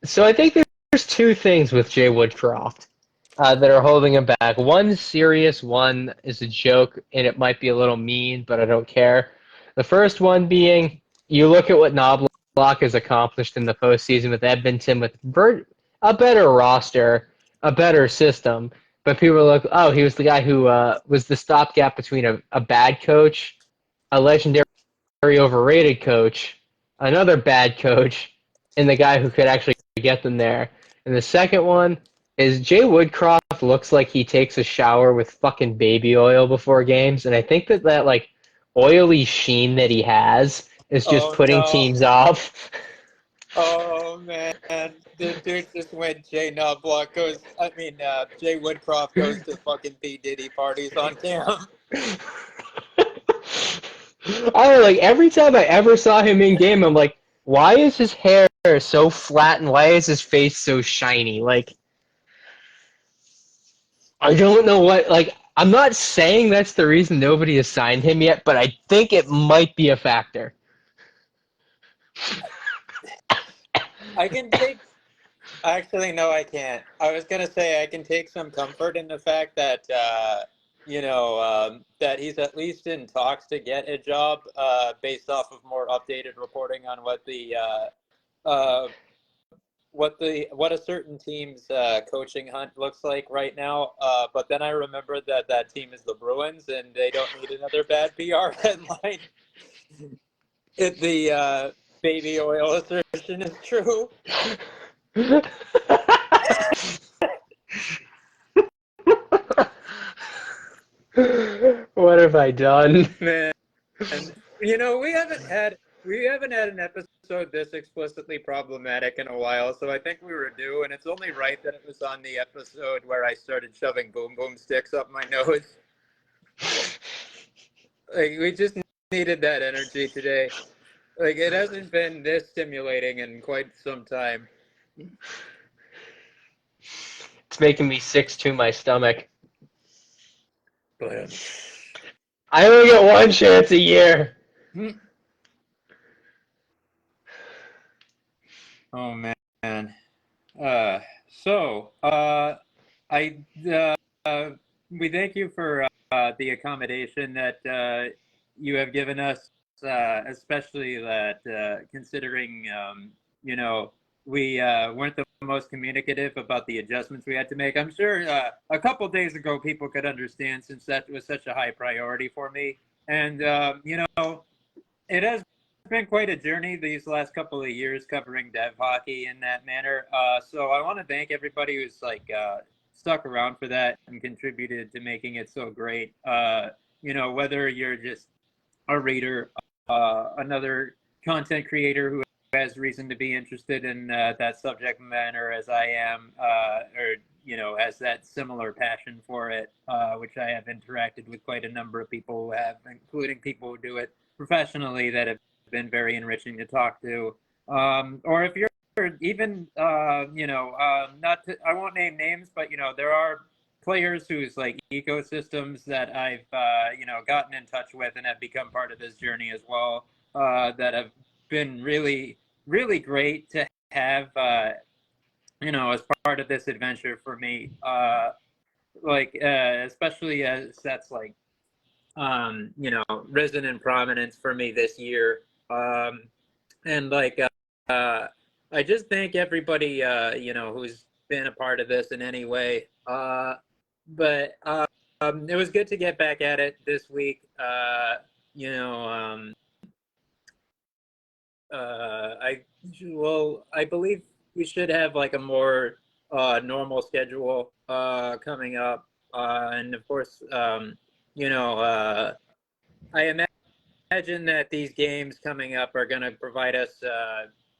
So I think there's two things with Jay Woodcroft that are holding him back. One's serious, one is a joke, and it might be a little mean, but I don't care. The first one being, you look at what Knobloch has accomplished in the postseason with Edmonton with a better roster, a better system, but people look, oh, he was the guy who was the stopgap between a bad coach, a legendary overrated coach, another bad coach, and the guy who could actually get them there. And the second one is Jay Woodcroft looks like he takes a shower with fucking baby oil before games, and I think that like oily sheen that he has is just Oh, putting no. teams off. Oh, man. The dude just went Jay Woodcroft goes to fucking P. Diddy parties on cam. I don't know, like every time I ever saw him in game, I'm like, why is his hair so flat and why is his face so shiny? Like, I don't know what, like, I'm not saying that's the reason nobody has signed him yet, but I think it might be a factor. I can take... Actually, no, I can't. I was going to say I can take some comfort in the fact that, that he's at least in talks to get a job based off of more updated reporting on what a certain team's coaching hunt looks like right now. But then I remember that team is the Bruins, and they don't need another bad PR headline. If the baby oil assertion is true. What have I done? Man, we haven't had an episode this explicitly problematic in a while, so I think we were due, and it's only right that it was on the episode where I started shoving boom boom sticks up my nose. Like, we just needed that energy today. Like, it hasn't been this stimulating in quite some time. It's making me sick to my stomach. But I only get one chance a year. oh man. I we thank you for the accommodation that you have given us, especially that considering we weren't the most communicative about the adjustments we had to make. I'm sure a couple days ago people could understand since that was such a high priority for me, and it has been quite a journey these last couple of years covering dev hockey in that manner. So I want to thank everybody who's stuck around for that and contributed to making it so great. Whether you're just a reader, another content creator who has reason to be interested in that subject matter as I am, or has that similar passion for it, which I have interacted with quite a number of people who have, including people who do it professionally, that have been very enriching to talk to. Or if you're even, not to, I won't name names, but there are players whose like ecosystems that I've gotten in touch with and have become part of this journey as well, that have been really really great to have as part of this adventure for me, especially as that's like risen in prominence for me this year, and like I just thank everybody who's been a part of this in any way, but it was good to get back at it this week. I believe we should have like a more normal schedule coming up, and of course, I imagine that these games coming up are going to provide us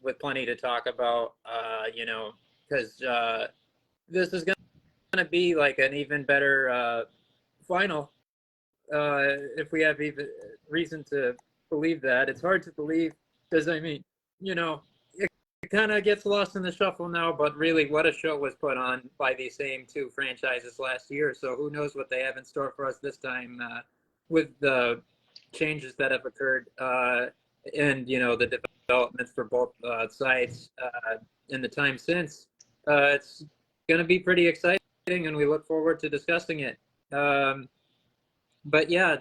with plenty to talk about, because this is going to be like an even better final, if we have even reason to believe that. It's hard to believe because, I mean, it kind of gets lost in the shuffle now, but really what a show was put on by these same two franchises last year. So who knows what they have in store for us this time, with the changes that have occurred, and, the developments for both sides in the time since. It's going to be pretty exciting, and we look forward to discussing it. But yeah,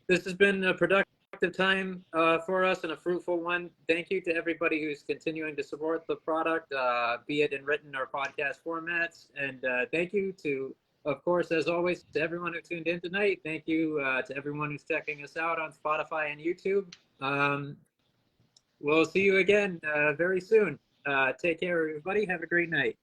this has been a productive time for us and a fruitful one. Thank you to everybody who's continuing to support the product, be it in written or podcast formats. And thank you to, of course, as always, to everyone who tuned in tonight. Thank you to everyone who's checking us out on Spotify and YouTube. We'll see you again very soon. Take care, everybody. Have a great night.